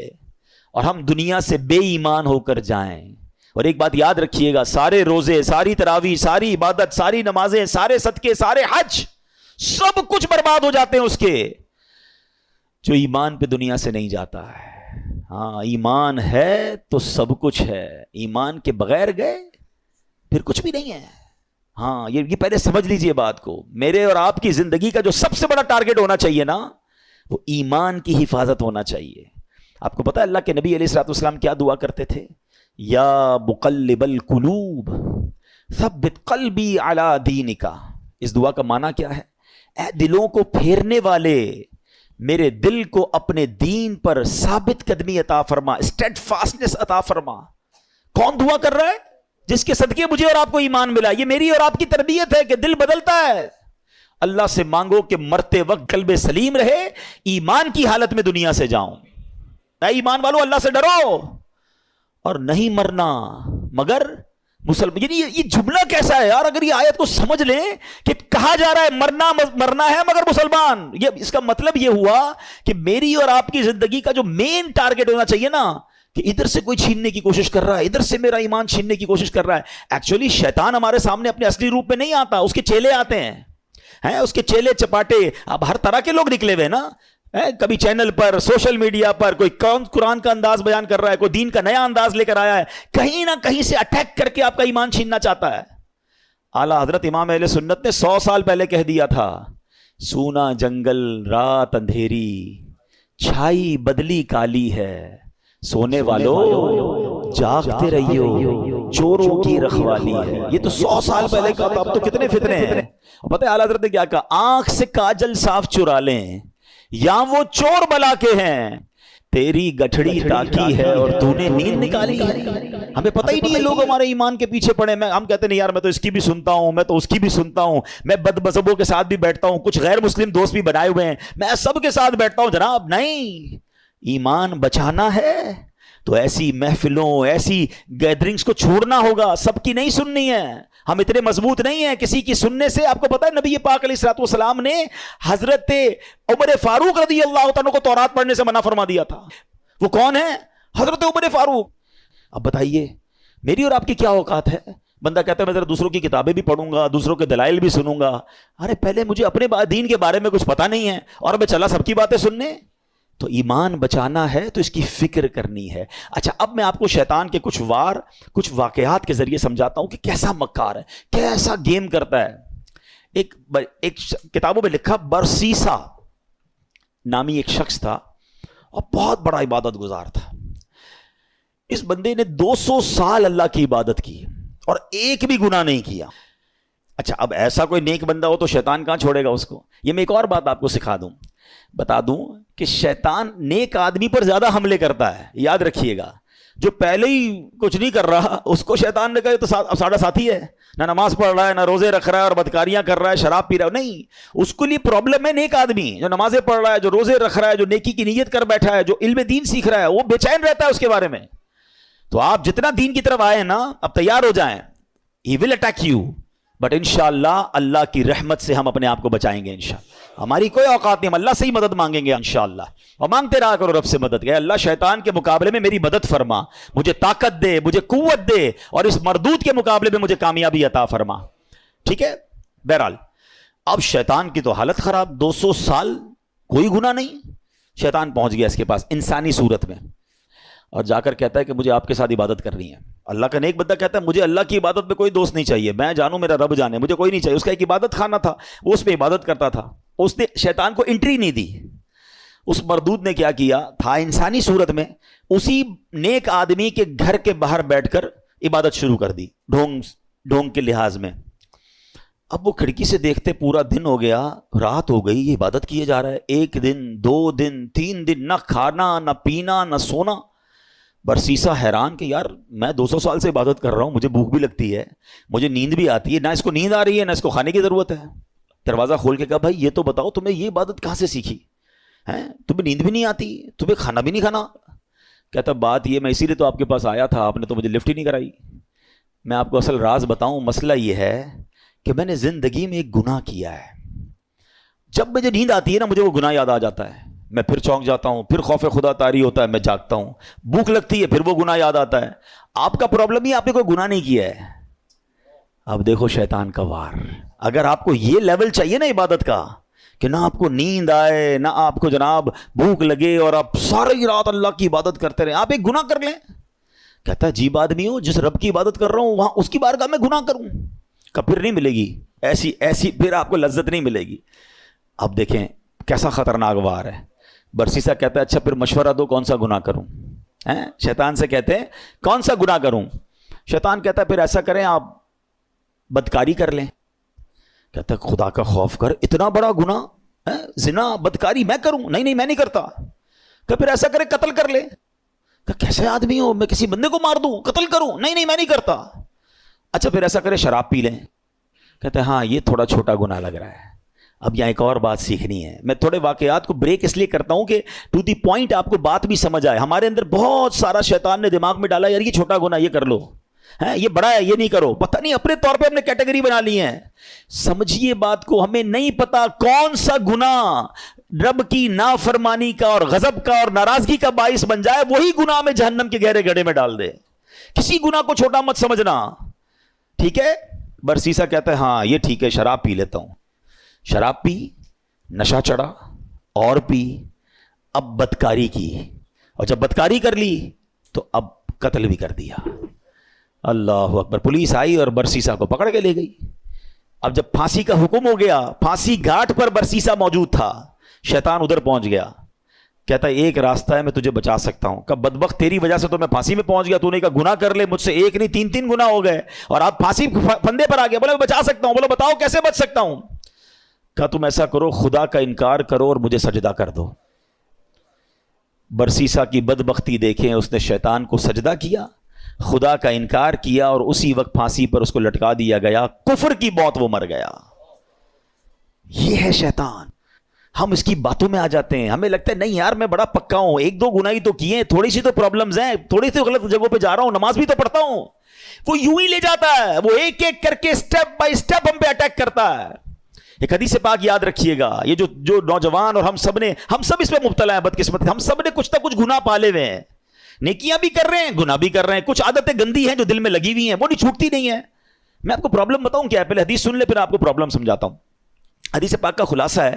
اور ہم دنیا سے بے ایمان ہو کر جائیں. اور ایک بات یاد رکھیے گا, سارے روزے, ساری تراویح, ساری عبادت, ساری نمازیں, سارے صدقے, سارے حج, سب کچھ برباد ہو جاتے ہیں اس کے جو ایمان پہ دنیا سے نہیں جاتا ہے. ہاں ایمان ہے تو سب کچھ ہے, ایمان کے بغیر گئے پھر کچھ بھی نہیں ہے. ہاں یہ پہلے سمجھ لیجئے بات کو. میرے اور آپ کی زندگی کا جو سب سے بڑا ٹارگٹ ہونا چاہیے نا, وہ ایمان کی حفاظت ہونا چاہیے. آپ کو پتا ہے اللہ کے نبی علیہ الصلوۃ والسلام کیا دعا کرتے تھے؟ یا مقلب القلوب ثبت قلبی علی دینک. اس دعا کا معنی کیا ہے؟ اے دلوں کو پھیرنے والے, میرے دل کو اپنے دین پر ثابت قدمی عطا فرما, اسٹیڈ فاسٹنس عطا فرما. کون دعا کر رہا ہے؟ جس کے صدقے مجھے اور آپ کو ایمان ملا. یہ میری اور آپ کی تربیت ہے کہ دل بدلتا ہے. اللہ سے مانگو کہ مرتے وقت قلب سلیم رہے, ایمان کی حالت میں دنیا سے جاؤں. اے ایمان والو اللہ سے ڈرو اور نہیں مرنا مگر مسلمان. یعنی یہ جملہ کیسا ہے یار؟ اگر یہ آیت کو سمجھ لیں کہ کہا جا رہا ہے مرنا ہے مگر مسلمان, یہ اس کا مطلب یہ ہوا کہ میری اور آپ کی زندگی کا جو مین ٹارگٹ ہونا چاہیے نا, کہ ادھر سے کوئی چھیننے کی کوشش کر رہا ہے, ادھر سے میرا ایمان چھیننے کی کوشش کر رہا ہے. ایکچولی شیطان ہمارے سامنے اپنے اصلی روپ میں نہیں آتا, اس کے چیلے آتے ہیں. اس کے چیلے چپاٹے اب ہر طرح کے لوگ نکلے ہوئے نا, کبھی چینل پر, سوشل میڈیا پر, کوئی قرآن کا انداز بیان کر رہا ہے, کوئی دین کا نیا انداز لے کر آیا ہے, کہیں نہ کہیں سے اٹیک کر کے آپ کا ایمان چھیننا چاہتا ہے. اعلیٰ حضرت امام اہل سنت نے 100 سال پہلے کہہ دیا تھا, سونا جنگل رات اندھیری, چھائی بدلی کالی ہے, سونے والوں جاگتے رہیو, چوروں کی رکھوالی ہے. یہ تو 100 سال پہلے کا تھا, اب تو کتنے فتنے ہیں. پتہ ہے اعلیٰ حضرت نے کیا کہا؟ آنکھ سے کاجل صاف چرا لیں یا وہ چور بلا کے ہیں, تیری گٹھڑی تاکی ہے اور تو نے نیند نکالی ہے. ہمیں پتہ ہی نہیں ہے, لوگ ہمارے ایمان کے پیچھے پڑے. ہم کہتے ہیں یار میں تو اس کی بھی سنتا ہوں, میں تو اس کی بھی سنتا ہوں, میں بد مذہبوں کے ساتھ بھی بیٹھتا ہوں, کچھ غیر مسلم دوست بھی بنائے ہوئے ہیں, میں سب کے ساتھ بیٹھتا ہوں. جناب نہیں, ایمان بچانا ہے تو ایسی محفلوں, ایسی گیدرنگز کو چھوڑنا ہوگا. سب کی نہیں سننی ہے, ہم اتنے مضبوط نہیں ہیں کسی کی سننے سے. آپ کو پتا ہے نبی پاک علیہ الصلوۃ والسلام نے حضرت عمر فاروق رضی اللہ عنہ کو تورات پڑھنے سے منع فرما دیا تھا. وہ کون ہے؟ حضرت عمر فاروق. اب بتائیے میری اور آپ کی کیا اوقات ہے؟ بندہ کہتا ہے میں ذرا دوسروں کی کتابیں بھی پڑھوں گا, دوسروں کے دلائل بھی سنوں گا. ارے پہلے مجھے اپنے دین کے بارے میں کچھ پتا نہیں ہے اور میں چلا سب کی باتیں سننے. تو ایمان بچانا ہے تو اس کی فکر کرنی ہے. اچھا اب میں آپ کو شیطان کے کچھ واقعات کے ذریعے سمجھاتا ہوں کہ کیسا مکار ہے, کیسا گیم کرتا ہے. ایک کتابوں میں لکھا, برسیسا نامی ایک شخص تھا اور بہت بڑا عبادت گزار تھا. اس بندے نے 200 سال اللہ کی عبادت کی اور ایک بھی گناہ نہیں کیا. اچھا اب ایسا کوئی نیک بندہ ہو تو شیطان کہاں چھوڑے گا اس کو. یہ میں ایک اور بات آپ کو بتا دوں کہ شیطان نیک آدمی پر زیادہ حملے کرتا ہے. یاد رکھیے گا, جو پہلے ہی کچھ نہیں کر رہا اس کو شیطان نے کہا تو ساڑھا ساتھی ہے, نہ نماز پڑھ رہا ہے, نہ روزے رکھ رہا ہے, اور بدکاریاں کر رہا ہے, شراب پی رہا ہے. نہیں, اس کے لیے پرابلم ہے نیک آدمی جو نمازیں پڑھ رہا ہے, جو روزے رکھ رہا ہے, جو نیکی کی نیت کر بیٹھا ہے, جو علم دین سیکھ رہا ہے, وہ بے چین رہتا ہے اس کے بارے میں. تو آپ جتنا دین کی طرف آئے نا, اب تیار ہو جائیں, ہی ول اٹیک یو, بٹ انشاءاللہ اللہ کی رحمت سے ہم اپنے آپ کو بچائیں گے انشاءاللہ. ہماری کوئی اوقات نہیں, ہم اللہ سے ہی مدد مانگیں گے انشاءاللہ, اور مانگتے رہا کرو رب سے مدد. کہ اللہ شیطان کے مقابلے میں میری مدد فرما, مجھے طاقت دے, مجھے قوت دے, اور اس مردود کے مقابلے میں مجھے کامیابی عطا فرما. ٹھیک ہے. بہرحال اب شیطان کی تو حالت خراب, 200 سال کوئی گناہ نہیں. شیطان پہنچ گیا اس کے پاس انسانی صورت میں, اور جا کر کہتا ہے کہ مجھے آپ کے ساتھ عبادت کرنی ہے. اللہ کا نیک بندہ کہتا ہے مجھے اللہ کی عبادت میں کوئی دوست نہیں چاہیے, میں جانوں میرا رب جانے, مجھے کوئی نہیں چاہیے. اس کا ایک عبادت خانہ تھا, وہ اس پہ عبادت کرتا تھا. اس نے شیطان کو انٹری نہیں دی. اس مردود نے کیا کیا تھا, انسانی صورت میں اسی نیک آدمی کے گھر کے باہر بیٹھ کر عبادت شروع کر دی, ڈھونگ کے لحاظ میں. اب وہ کھڑکی سے دیکھتے پورا دن ہو گیا, رات ہو گئی, یہ عبادت کیے جا رہا ہے. 1 دن 2 دن 3 دن, نہ کھانا نہ پینا نہ سونا. برسیسا حیران کہ یار میں 200 سال سے عبادت کر رہا ہوں, مجھے بھوک بھی لگتی ہے, مجھے نیند بھی آتی ہے, نہ اس کو نیند آ رہی ہے نہ اس کو کھانے کی ضرورت ہے. دروازہ کھول کے کہا بھائی یہ تو بتاؤ تمہیں یہ عبادت کہاں سے سیکھی ہے, تمہیں نیند بھی نہیں آتی, تمہیں کھانا بھی نہیں کھانا. کہتا بات یہ, میں اسی لیے تو آپ کے پاس آیا تھا, آپ نے تو مجھے لفٹ ہی نہیں کرائی. میں آپ کو اصل راز بتاؤں, مسئلہ یہ ہے کہ میں نے زندگی میں ایک گناہ کیا ہے. جب مجھے نیند آتی ہے نا, مجھے وہ گناہ یاد آ جاتا ہے, میں پھر چونک جاتا ہوں, پھر خوف خدا طاری ہوتا ہے, میں جاگتا ہوں. بھوک لگتی ہے, پھر وہ گناہ یاد آتا ہے. آپ کا پرابلم ہی آپ نے کوئی گناہ نہیں کیا ہے. اب دیکھو شیطان کا وار. اگر آپ کو یہ لیول چاہیے نا عبادت کا کہ نہ آپ کو نیند آئے نہ آپ کو جناب بھوک لگے اور آپ ساری رات اللہ کی عبادت کرتے رہیں, آپ ایک گناہ کر لیں. کہتا ہے عجیب آدمی ہو, جس رب کی عبادت کر رہا ہوں وہاں اس کی بارگاہ میں گناہ کروں, کہ پھر نہیں ملے گی ایسی پھر آپ کو لذت نہیں ملے گی. اب دیکھیں کیسا خطرناک وار ہے. برسیسا کہتا ہے اچھا پھر مشورہ دو کون سا گناہ کروں. شیطان سے کہتے ہیں کون سا گناہ کروں. شیطان کہتا ہے پھر ایسا کریں آپ بدکاری کر لیں. کہتا ہے خدا کا خوف کر, اتنا بڑا گناہ, زنا بدکاری میں کروں؟ نہیں میں نہیں کرتا. کہ پھر ایسا کرے قتل کر لے. کہ کیسے آدمی ہو, میں کسی بندے کو مار دوں, قتل کروں؟ نہیں میں نہیں کرتا. اچھا پھر ایسا کرے شراب پی لیں. کہتے ہیں ہاں یہ تھوڑا چھوٹا گناہ لگ رہا ہے. اب یہاں ایک اور بات سیکھنی ہے. میں تھوڑے واقعات کو بریک اس لیے کرتا ہوں کہ ٹو دی پوائنٹ آپ کو بات بھی سمجھ آئے. ہمارے اندر بہت سارا شیطان نے دماغ میں ڈالا, یار یہ چھوٹا گناہ یہ کر لو, یہ بڑا ہے یہ نہیں کرو. پتہ نہیں اپنے طور پہ ہم نے کیٹیگری بنا لی ہیں. سمجھیے بات کو, ہمیں نہیں پتا کون سا گناہ رب کی نافرمانی کا اور غضب کا اور ناراضگی کا باعث بن جائے, وہی گناہ میں جہنم کے گہرے گڑھے میں ڈال دے. کسی گناہ کو چھوٹا مت سمجھنا. ٹھیک ہے. برسیسا کہتا ہے ہاں یہ ٹھیک ہے, شراب پی لیتا ہوں. شراب پی, نشہ چڑھا اور پی, اب بدکاری کی, اور جب بدکاری کر لی تو اب قتل بھی کر دیا. اللہ اکبر. پولیس آئی اور برسیسا کو پکڑ کے لے گئی. اب جب پھانسی کا حکم ہو گیا, پھانسی گھاٹ پر برسیسا موجود تھا, شیطان ادھر پہنچ گیا. کہتا ہے ایک راستہ ہے, میں تجھے بچا سکتا ہوں. کہ بدبخت تیری وجہ سے تو میں پھانسی میں پہنچ گیا, تو نے کہا گناہ کر لے, مجھ سے ایک نہیں 3 گناہ ہو گئے اور آپ پھانسی پھندے پر آ گئے. بولے میں بچا سکتا ہوں. بولے بتاؤ کیسے بچ سکتا ہوں. کہا تم ایسا کرو, خدا کا انکار کرو اور مجھے سجدہ کر دو. برسیسا کی بدبختی دیکھیں, اس نے شیطان کو سجدہ کیا, خدا کا انکار کیا, اور اسی وقت پھانسی پر اس کو لٹکا دیا گیا. کفر کی موت وہ مر گیا. یہ ہے شیطان. ہم اس کی باتوں میں آ جاتے ہیں, ہمیں لگتا ہے نہیں یار میں بڑا پکا ہوں, 1-2 گناہ ہی تو کیے, تھوڑی سی تو پرابلمز ہیں, تھوڑی سی غلط جگہوں پہ جا رہا ہوں, نماز بھی تو پڑھتا ہوں. وہ یوں ہی لے جاتا ہے, وہ ایک ایک کر کے سٹیپ بائی سٹیپ ہم پہ اٹیک کرتا ہے. ایک حدیث پاک یاد رکھیے گا, یہ جو نوجوان اور ہم سب اس پہ مبتلا ہیں بدقسمت, ہم سب نے کچھ نہ کچھ گناہ پالے ہوئے ہیں. نیکیاں بھی کر رہے ہیں, گناہ بھی کر رہے ہیں, کچھ عادتیں گندی ہیں جو دل میں لگی ہوئی ہیں, وہ نہیں چھوٹتی نہیں ہیں. میں آپ کو پرابلم بتاؤں کیا ہے, پہلے حدیث سن لے پھر آپ کو پرابلم سمجھاتا ہوں. حدیث پاک کا خلاصہ ہے,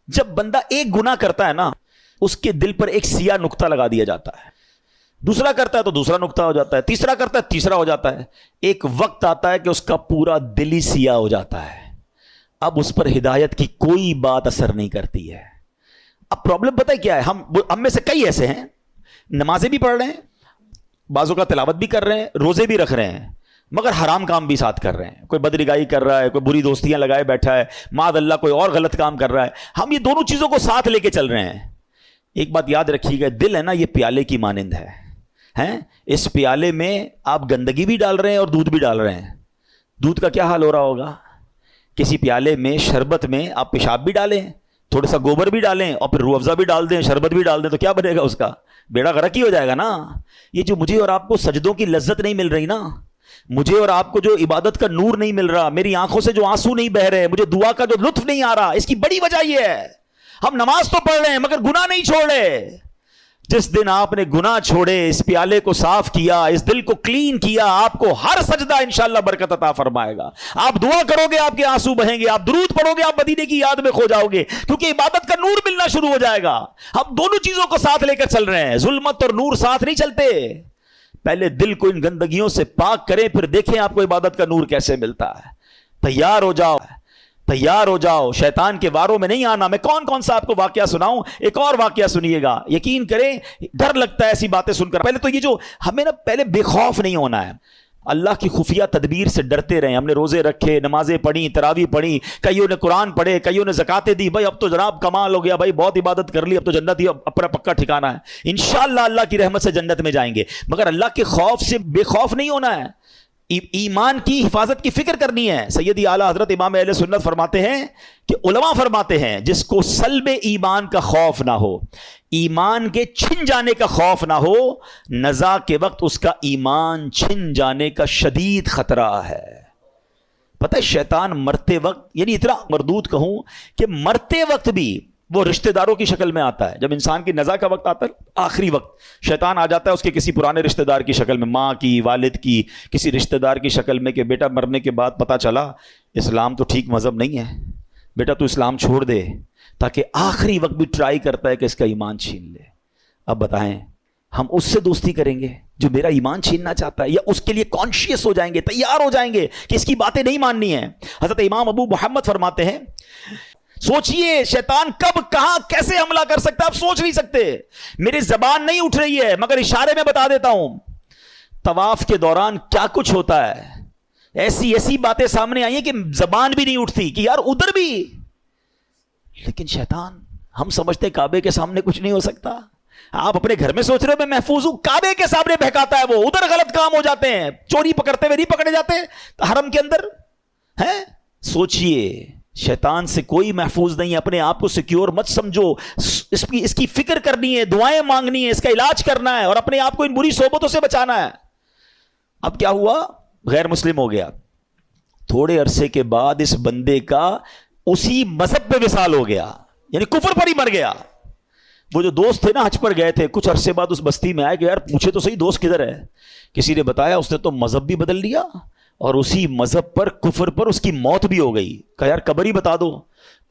جب بندہ ایک گناہ کرتا ہے نا, اس کے دل پر ایک سیاہ نقطہ لگا دیا جاتا ہے. دوسرا کرتا ہے تو دوسرا نقطہ ہو جاتا ہے, تیسرا کرتا ہے تیسرا ہو جاتا ہے. ایک وقت آتا ہے کہ اس کا پورا دل ہی سیاہ ہو جاتا ہے. اب اس پر ہدایت کی کوئی بات اثر نہیں کرتی ہے. اب پرابلم پتہ ہے کیا ہے؟ ہم میں سے کئی ایسے ہیں, نمازیں بھی پڑھ رہے ہیں, بعضوں کا تلاوت بھی کر رہے ہیں, روزے بھی رکھ رہے ہیں, مگر حرام کام بھی ساتھ کر رہے ہیں. کوئی بدرگائی کر رہا ہے, کوئی بری دوستیاں لگائے بیٹھا ہے, معاذ اللہ کوئی اور غلط کام کر رہا ہے. ہم یہ دونوں چیزوں کو ساتھ لے کے چل رہے ہیں. ایک بات یاد رکھیے گا, دل ہے نا یہ پیالے کی مانند ہے. اس پیالے میں آپ گندگی بھی ڈال رہے ہیں اور دودھ بھی ڈال رہے ہیں. دودھ کا کیا حال ہو رہا ہوگا؟ کسی پیالے میں شربت میں آپ پیشاب بھی ڈالیں, تھوڑا سا گوبر بھی ڈالیں اور پھر روح افزا بھی ڈال دیں, شربت بھی ڈال دیں, تو کیا بنے گا اس کا؟ بیڑا غرق ہی ہو جائے گا نا. یہ جو مجھے اور آپ کو سجدوں کی لذت نہیں مل رہی نا, مجھے اور آپ کو جو عبادت کا نور نہیں مل رہا, میری آنکھوں سے جو آنسو نہیں بہ رہے, مجھے دعا کا جو لطف نہیں آ رہا, اس کی بڑی وجہ یہ ہے ہم نماز تو پڑھ رہے ہیں مگر گناہ نہیں چھوڑ رہے. جس دن آپ نے گناہ چھوڑے, اس پیالے کو صاف کیا, اس دل کو کلین کیا, آپ کو ہر سجدہ انشاءاللہ برکت عطا فرمائے گا. آپ دعا کرو گے آپ کے آنسو بہیں گے, آپ درود پڑھو گے آپ مدینے کی یاد میں کھو جاؤ گے, کیونکہ عبادت کا نور ملنا شروع ہو جائے گا. ہم دونوں چیزوں کو ساتھ لے کر چل رہے ہیں, ظلمت اور نور ساتھ نہیں چلتے. پہلے دل کو ان گندگیوں سے پاک کریں, پھر دیکھیں آپ کو عبادت کا نور کیسے ملتا ہے. تیار ہو جاؤ, تیار ہو جاؤ, شیطان کے واروں میں نہیں آنا. میں کون سا آپ کو واقعہ سناؤں؟ ایک اور واقعہ سنیے گا, یقین کریں ڈر لگتا ہے ایسی باتیں سن کر. پہلے تو یہ جو ہمیں نا پہلے بے خوف نہیں ہونا ہے, اللہ کی خفیہ تدبیر سے ڈرتے رہیں. ہم نے روزے رکھے, نمازیں پڑھی, تراویح پڑھی, کئیوں نے قرآن پڑھے, کئیوں نے زکاتیں دی. بھائی اب تو جناب کمال ہو گیا, بھائی بہت عبادت کر لی, اب تو جنت ہی اپنا پکا ٹھکانا ہے. انشاءاللہ اللہ کی رحمت سے جنت میں جائیں گے, مگر اللہ کے خوف سے بے خوف نہیں ہونا ہے. ایمان کی حفاظت کی فکر کرنی ہے. سیدی اعلیٰ حضرت امام اہل سنت فرماتے ہیں کہ علماء فرماتے ہیں جس کو سلب ایمان کا خوف نہ ہو, ایمان کے چھن جانے کا خوف نہ ہو, نزا کے وقت اس کا ایمان چھن جانے کا شدید خطرہ ہے. پتہ ہے شیطان مرتے وقت, یعنی اتنا مردود کہوں کہ مرتے وقت بھی وہ رشتہ داروں کی شکل میں آتا ہے. جب انسان کی نزا کا وقت آتا ہے, آخری وقت, شیطان آ جاتا ہے اس کے کسی پرانے رشتہ دار کی شکل میں, ماں کی, والد کی, کسی رشتہ دار کی شکل میں, کہ بیٹا مرنے کے بعد پتہ چلا اسلام تو ٹھیک مذہب نہیں ہے, بیٹا تو اسلام چھوڑ دے, تاکہ آخری وقت بھی ٹرائی کرتا ہے کہ اس کا ایمان چھین لے. اب بتائیں ہم اس سے دوستی کریں گے جو میرا ایمان چھیننا چاہتا ہے, یا اس کے لیے کانشیس ہو جائیں گے, تیار ہو جائیں گے کہ اس کی باتیں نہیں ماننی ہیں؟ حضرت امام ابو محمد فرماتے ہیں, سوچئے شیطان کب کہاں کیسے حملہ کر سکتا ہے, آپ سوچ نہیں سکتے. میری زبان نہیں اٹھ رہی ہے مگر اشارے میں بتا دیتا ہوں. طواف کے دوران کیا کچھ ہوتا ہے, ایسی باتیں سامنے آئی ہیں کہ زبان بھی نہیں اٹھتی کہ یار ادھر بھی. لیکن شیطان, ہم سمجھتے کعبے کے سامنے کچھ نہیں ہو سکتا. آپ اپنے گھر میں سوچ رہے ہو میں محفوظ ہوں, کعبے کے سامنے بہکاتا ہے وہ, ادھر غلط کام ہو جاتے ہیں, چوری پکڑتے ہوئے نہیں پکڑے جاتے حرم کے اندر ہیں. سوچئے شیطان سے کوئی محفوظ نہیں ہے. اپنے آپ کو سیکیور مت سمجھو, اس کی فکر کرنی ہے, دعائیں مانگنی ہے, اس کا علاج کرنا ہے, اور اپنے آپ کو ان بری صحبتوں سے بچانا ہے. اب کیا ہوا, غیر مسلم ہو گیا. تھوڑے عرصے کے بعد اس بندے کا اسی مذہب پہ وصال ہو گیا, یعنی کفر پر ہی مر گیا. وہ جو دوست تھے نا حج پر گئے تھے, کچھ عرصے بعد اس بستی میں آئے کہ یار پوچھے تو صحیح دوست کدھر ہے. کسی نے بتایا اس نے تو مذہب بھی بدل لیا, اور اسی مذہب پر, کفر پر اس کی موت بھی ہو گئی. کہا یار قبر ہی بتا دو.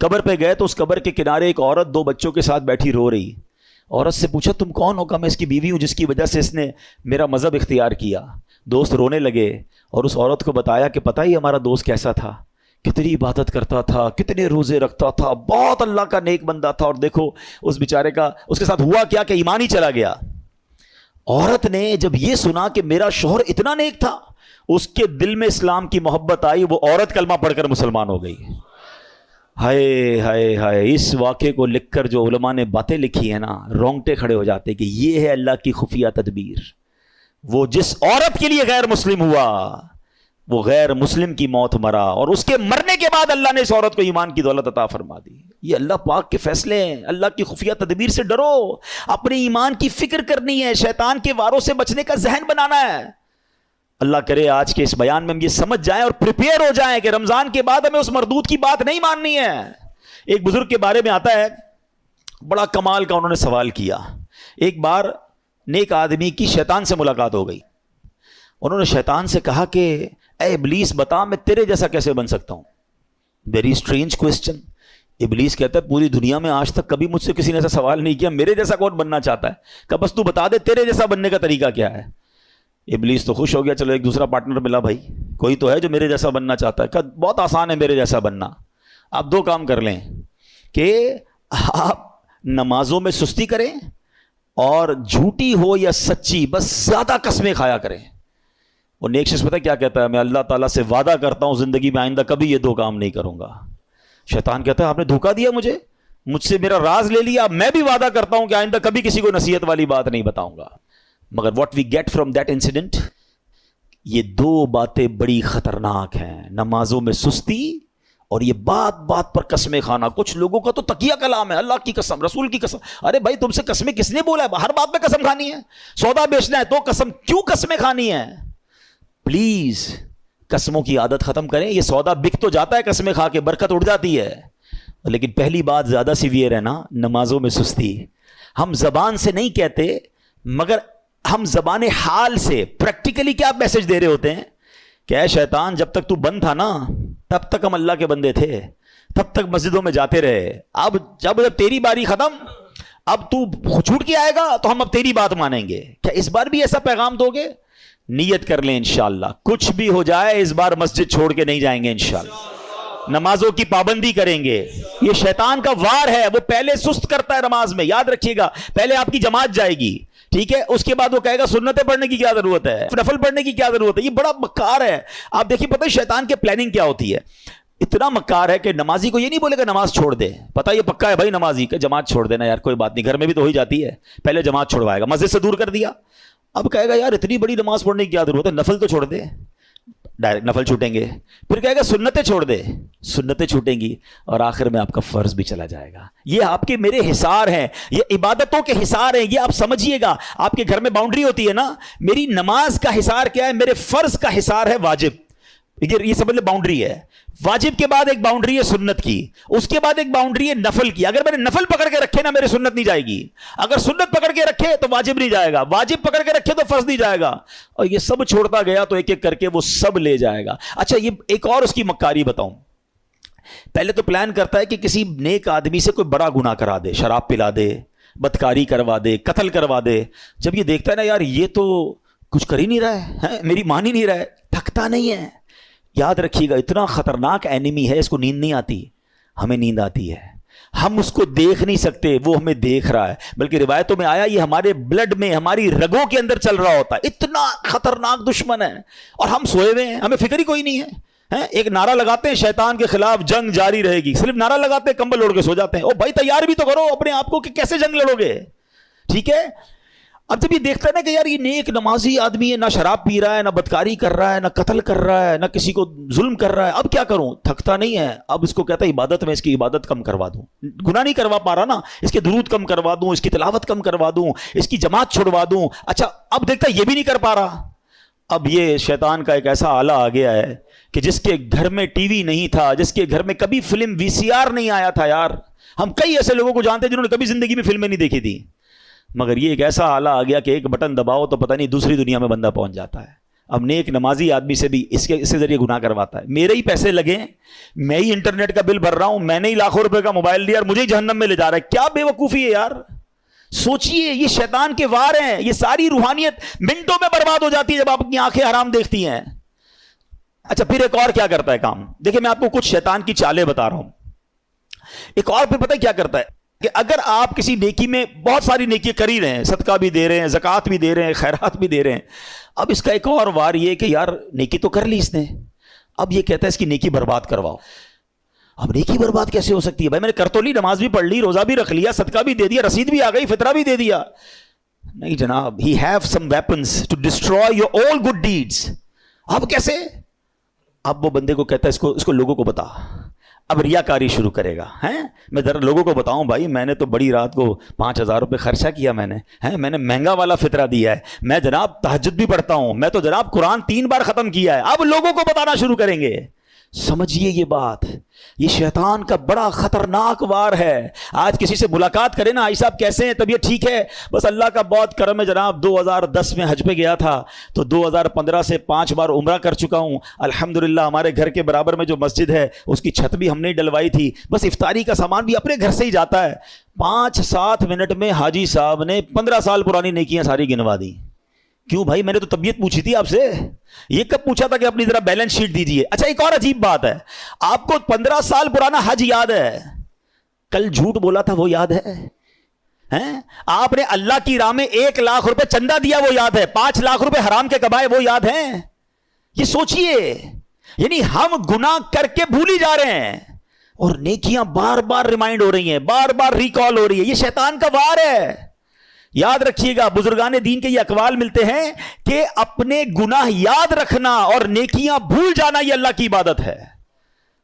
قبر پہ گئے تو اس قبر کے کنارے ایک عورت 2 بچوں کے ساتھ بیٹھی رو رہی. عورت سے پوچھا تم کون ہو؟ کہا میں اس کی بیوی ہوں جس کی وجہ سے اس نے میرا مذہب اختیار کیا. دوست رونے لگے اور اس عورت کو بتایا کہ پتہ ہی ہمارا دوست کیسا تھا, کتنی عبادت کرتا تھا, کتنے روزے رکھتا تھا, بہت اللہ کا نیک بندہ تھا, اور دیکھو اس بیچارے کا, اس کے ساتھ ہوا کیا کہ ایمان ہی چلا گیا. عورت نے جب یہ سنا کہ میرا شوہر اتنا نیک تھا, اس کے دل میں اسلام کی محبت آئی, وہ عورت کلمہ پڑھ کر مسلمان ہو گئی. ہائے ہائے ہائے, اس واقعے کو لکھ کر جو علماء نے باتیں لکھی ہیں نا, رونگٹے کھڑے ہو جاتے کہ یہ ہے اللہ کی خفیہ تدبیر. وہ جس عورت کے لیے غیر مسلم ہوا, وہ غیر مسلم کی موت مرا, اور اس کے مرنے کے بعد اللہ نے اس عورت کو ایمان کی دولت عطا فرما دی. یہ اللہ پاک کے فیصلے ہیں. اللہ کی خفیہ تدبیر سے ڈرو, اپنے ایمان کی فکر کرنی ہے, شیطان کے واروں سے بچنے کا ذہن بنانا ہے. اللہ کرے آج کے اس بیان میں ہم یہ سمجھ جائیں اور پریپیئر ہو جائیں کہ رمضان کے بعد ہمیں اس مردود کی بات نہیں ماننی ہے. ایک بزرگ کے بارے میں آتا ہے, بڑا کمال کا انہوں نے سوال کیا. ایک بار نیک آدمی کی شیطان سے ملاقات ہو گئی. انہوں نے شیطان سے کہا کہ اے ابلیس بتا میں تیرے جیسا کیسے بن سکتا ہوں. Very strange question. ابلیس کہتا ہے پوری دنیا میں آج تک کبھی مجھ سے کسی نے ایسا سوال نہیں کیا میرے جیسا کون بننا چاہتا ہے، کہ بس تو بتا دے تیرے جیسا بننے کا طریقہ کیا ہے۔ ابلیس تو خوش ہو گیا، چلو ایک دوسرا پارٹنر ملا بھائی، کوئی تو ہے جو میرے جیسا بننا چاہتا ہے۔ کہ بہت آسان ہے میرے جیسا بننا، آپ دو کام کر لیں کہ آپ نمازوں میں سستی کریں اور جھوٹی ہو یا سچی بس زیادہ قسمیں کھایا کریں۔ وہ نیک شخص پتہ کیا کہتا ہے، میں اللہ تعالیٰ سے وعدہ کرتا ہوں زندگی میں آئندہ کبھی یہ دو کام نہیں کروں گا۔ شیطان کہتا ہے آپ نے دھوکہ دیا مجھ سے میرا راز لے لیا، میں بھی وعدہ کرتا ہوں کہ آئندہ کبھی کسی کو نصیحت والی بات نہیں بتاؤں گا۔ مگر what we get from that incident, یہ دو باتیں بڑی خطرناک ہیں، نمازوں میں سستی اور یہ بات بات پر قسمیں کھانا۔ کچھ لوگوں کا تو تقیہ کلام ہے، اللہ کی قسم، رسول کی قسم۔ ارے بھائی تم سے قسمیں کس نے بولا ہے؟ ہر بات میں قسم کھانی ہے؟ سودا بیچنا ہے تو قسم، کیوں قسمیں کھانی ہے؟ پلیز قسموں کی عادت ختم کریں۔ یہ سودا بک تو جاتا ہے قسمیں کھا کے، برکت اڑ جاتی ہے، لیکن پہلی بات زیادہ سیویئر ہے نا، نمازوں میں سستی۔ ہم زبان سے نہیں کہتے مگر ہم زبان حال سے پریکٹیکلی کیا میسج دے رہے ہوتے ہیں کہ اے شیطان جب تک تو بند تھا نا تب تک ہم اللہ کے بندے تھے، تب تک مسجدوں میں جاتے رہے، اب جب تیری باری ختم، اب تو چھوٹ کے آئے گا تو ہم اب تیری بات مانیں گے۔ کیا اس بار بھی ایسا پیغام دو گے؟ نیت کر لیں انشاءاللہ کچھ بھی ہو جائے اس بار مسجد چھوڑ کے نہیں جائیں گے انشاءاللہ، نمازوں کی پابندی کریں گے۔ یہ شیطان کا وار ہے، وہ پہلے سست کرتا ہے نماز میں، یاد رکھیے گا، پہلے آپ کی جماعت جائے گی، ٹھیک ہے، اس کے بعد وہ کہے گا سنتیں پڑھنے کی کیا ضرورت ہے، نفل پڑھنے کی کیا ضرورت ہے۔ یہ بڑا مکار ہے۔ آپ دیکھیے پتہ ہے شیطان کے پلاننگ کیا ہوتی ہے، اتنا مکار ہے کہ نمازی کو یہ نہیں بولے گا نماز چھوڑ دے، پتہ یہ پکا ہے بھائی نمازی کہ جماعت چھوڑ دینا یار کوئی بات نہیں، گھر میں بھی تو ہو ہی جاتی ہے، پہلے جماعت چھوڑوائے گا، مسجد سے دور کر دیا، اب کہے گا یار اتنی بڑی نماز پڑھنے کی کیا ضرورت ہے، نفل تو چھوڑ دے، ڈائریکٹ نفل چھوٹیں گے، پھر کہے گا سنتیں چھوڑ دے، سنتیں چھوٹیں گی، اور آخر میں آپ کا فرض بھی چلا جائے گا۔ یہ آپ کے میرے حصار ہیں، یہ عبادتوں کے حصار ہیں، یہ آپ سمجھیے گا۔ آپ کے گھر میں باؤنڈری ہوتی ہے نا، میری نماز کا حصار کیا ہے، میرے فرض کا حصار ہے واجب، یہ سمجھ لیں باؤنڈری ہے۔ واجب کے بعد ایک باؤنڈری ہے سنت کی، اس کے بعد ایک باؤنڈری ہے نفل کی۔ اگر میں نے نفل پکڑ کے رکھے نا میرے سنت نہیں جائے گی، اگر سنت پکڑ کے رکھے تو واجب نہیں جائے گا، واجب پکڑ کے رکھے تو فرض نہیں جائے گا، اور یہ سب چھوڑتا گیا تو ایک ایک کر کے وہ سب لے جائے گا۔ اچھا یہ ایک اور اس کی مکاری بتاؤں، پہلے تو پلان کرتا ہے کہ کسی نیک آدمی سے کوئی بڑا گناہ کرا دے، شراب پلا دے، بدکاری کروا دے، قتل کروا دے۔ جب یہ دیکھتا ہے نا یار یہ تو کچھ کر ہی نہیں رہا ہے، میری مان ہی نہیں رہا ہے، تھکتا نہیں ہے۔ یاد رکھیے گا اتنا خطرناک اینیمی ہے، اس کو نیند نہیں آتی، ہمیں نیند آتی ہے، ہم اس کو دیکھ نہیں سکتے، وہ ہمیں دیکھ رہا ہے، بلکہ روایتوں میں آیا یہ ہمارے بلڈ میں، ہماری رگوں کے اندر چل رہا ہوتا ہے، اتنا خطرناک دشمن ہے، اور ہم سوئے ہوئے ہیں، ہمیں فکر ہی کوئی نہیں ہے۔ ایک نعرہ لگاتے ہیں شیطان کے خلاف جنگ جاری رہے گی، صرف نعرہ لگاتے ہیں کمبل اوڑھ کے سو جاتے ہیں۔ او بھائی تیار بھی تو کرو اپنے آپ کو کہ کیسے جنگ لڑو گے، ٹھیک ہے۔ اب جب یہ دیکھتا ہے نا کہ یار یہ نیک نمازی آدمی ہے، نہ شراب پی رہا ہے، نہ بدکاری کر رہا ہے، نہ قتل کر رہا ہے، نہ کسی کو ظلم کر رہا ہے، اب کیا کروں؟ تھکتا نہیں ہے، اب اس کو کہتا ہے عبادت میں اس کی عبادت کم کروا دوں، گناہ نہیں کروا پا رہا نا، اس کے درود کم کروا دوں، اس کی تلاوت کم کروا دوں، اس کی جماعت چھڑوا دوں۔ اچھا اب دیکھتا ہے یہ بھی نہیں کر پا رہا، اب یہ شیطان کا ایک ایسا آلہ آ گیا ہے کہ جس کے گھر میں ٹی وی نہیں تھا، جس کے گھر میں کبھی فلم VCR نہیں آیا تھا، یار ہم کئی ایسے لوگوں کو جانتے ہیں جنہوں نے کبھی زندگی میں فلمیں نہیں دیکھی تھی، مگر یہ ایک ایسا آلہ آ گیا کہ ایک بٹن دباؤ تو پتہ نہیں دوسری دنیا میں بندہ پہنچ جاتا ہے۔ اب نیک نمازی آدمی سے بھی اس کے ذریعے گناہ کرواتا ہے، میرے ہی پیسے لگے ہیں، میں ہی انٹرنیٹ کا بل بھر رہا ہوں، میں نے ہی لاکھوں روپے کا موبائل لیا اور مجھے ہی جہنم میں لے جا رہا ہے۔ کیا بے وقوفی ہے یار، سوچئے، یہ شیطان کے وار ہیں، یہ ساری روحانیت منٹوں میں برباد ہو جاتی ہے جب آپ اپنی آنکھیں حرام دیکھتی ہیں۔ اچھا پھر ایک اور کیا کرتا ہے کام، دیکھیں میں آپ کو کچھ شیطان کی چالیں بتا رہا ہوں۔ ایک اور پھر پتہ کیا کرتا ہے کہ اگر آپ کسی نیکی میں بہت ساری نیکی کر ہی رہے ہیں، صدقہ بھی دے رہے ہیں، زکوٰۃ بھی دے رہے ہیں، خیرات بھی دے رہے ہیں، اب اس کا ایک اور وار یہ کہ یار نیکی تو کر لی اس نے، اب یہ کہتا ہے اس کی نیکی برباد کرواؤ۔ اب نیکی برباد کیسے ہو سکتی ہے بھائی، میں نے کر تو لی، نماز بھی پڑھ لی، روزہ بھی رکھ لیا، صدقہ بھی دے دیا، رسید بھی آ گئی، فطرہ بھی دے دیا۔ نہیں جناب، he have some weapons to destroy your all good deeds۔ اب کیسے؟ اب وہ بندے کو کہتا ہے اس کو لوگوں کو بتا، اب ریاکاری شروع کرے گا، ہیں میں ذرا لوگوں کو بتاؤں بھائی میں نے تو بڑی رات کو 5,000 روپے خرچہ کیا، میں نے مہنگا والا فطرہ دیا ہے، میں جناب تہجد بھی پڑھتا ہوں، میں تو جناب قرآن 3 بار ختم کیا ہے۔ اب لوگوں کو بتانا شروع کریں گے، سمجھیے یہ بات، یہ شیطان کا بڑا خطرناک وار ہے. آج کسی سے ملاقات کرے نا, آئی صاحب کیسے ہیں, طبیعت ٹھیک ہے؟ بس اللہ کا بہت کرم ہے جناب, 2010 میں حج پہ گیا تھا تو 2015 سے 5 بار عمرہ کر چکا ہوں الحمدللہ. ہمارے گھر کے برابر میں جو مسجد ہے اس کی چھت بھی ہم نے ڈلوائی تھی, بس افطاری کا سامان بھی اپنے گھر سے ہی جاتا ہے. 5-7 منٹ میں حاجی صاحب نے 15 سال پرانی نیکیاں ساری گنوا دی. کیوں بھائی, میں نے تو طبیعت پوچھی تھی آپ سے, یہ کب پوچھا تھا کہ اپنی ذرا بیلنس شیٹ دیجیے. اچھا ایک اور عجیب بات ہے, آپ کو 15 سال پرانا حج یاد ہے, کل جھوٹ بولا تھا وہ یاد ہے؟ آپ نے اللہ کی راہ میں 1 لاکھ روپے چندہ دیا وہ یاد ہے, 5 لاکھ روپے حرام کے کمائے وہ یاد ہیں؟ یہ سوچئے, یعنی ہم گناہ کر کے بھولی جا رہے ہیں اور نیکیاں بار بار ریمائنڈ ہو رہی ہیں, بار بار ریکال ہو رہی ہے. یہ شیطان کا وار ہے. یاد رکھیے گا, بزرگان دین کے یہ اقوال ملتے ہیں کہ اپنے گناہ یاد رکھنا اور نیکیاں بھول جانا یہ اللہ کی عبادت ہے.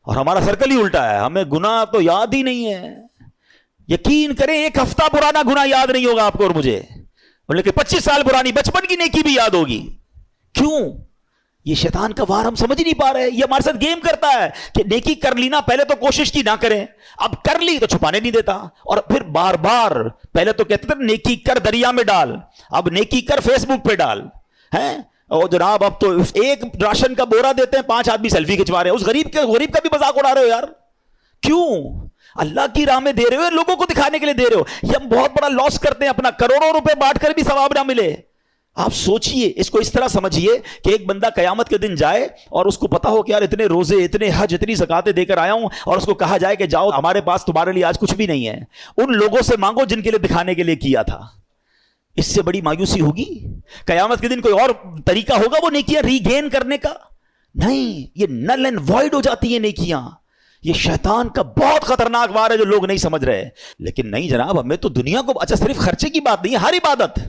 اور ہمارا سرکل ہی الٹا ہے, ہمیں گناہ تو یاد ہی نہیں ہے. یقین کریں 1 ہفتہ پرانا گناہ یاد نہیں ہوگا آپ کو اور مجھے, لیکن 25 سال پرانی بچپن کی نیکی بھی یاد ہوگی. کیوں؟ یہ شیطان کا وار ہم سمجھ نہیں پا رہے. یہ ہمارے ساتھ گیم کرتا ہے کہ نیکی کر لی نا, پہلے تو کوشش کی نہ کریں, اب کر لی تو چھپانے نہیں دیتا, اور پھر بار بار, پہلے تو کہتے تھے نیکی کر دریا میں ڈال, اب نیکی کر فیس بک پہ ڈال ہیں. اور جناب اب تو 1 راشن کا بورا دیتے ہیں, 5 آدمی سیلفی کھنچوا رہے ہیں, اس غریب کا بھی مذاق اڑا رہے ہو یار. کیوں؟ اللہ کی راہ میں دے رہے ہو, لوگوں کو دکھانے کے لیے دے رہے ہو. یہ ہم بہت بڑا لاس کرتے ہیں اپنا, کروڑوں روپے بانٹ کر بھی ثواب نہ ملے. آپ سوچئے, اس کو اس طرح سمجھیے کہ ایک بندہ قیامت کے دن جائے اور اس کو پتا ہو کہ یار اتنے روزے, اتنے حج, اتنی زکاتیں دے کر آیا ہوں, اور اس کو کہا جائے کہ جاؤ ہمارے پاس تمہارے لیے آج کچھ بھی نہیں ہے, ان لوگوں سے مانگو جن کے لیے دکھانے کے لیے کیا تھا. اس سے بڑی مایوسی ہوگی؟ قیامت کے دن کوئی اور طریقہ ہوگا وہ نیکیاں ریگین کرنے کا؟ نہیں, یہ نل اینڈ وائڈ ہو جاتی ہیں نیکیاں. یہ شیطان کا بہت خطرناک وار ہے جو لوگ نہیں سمجھ رہے. لیکن نہیں جناب, ہمیں تو دنیا کو, اچھا صرف خرچے کی بات نہیں ہے, ہر عبادت ہے.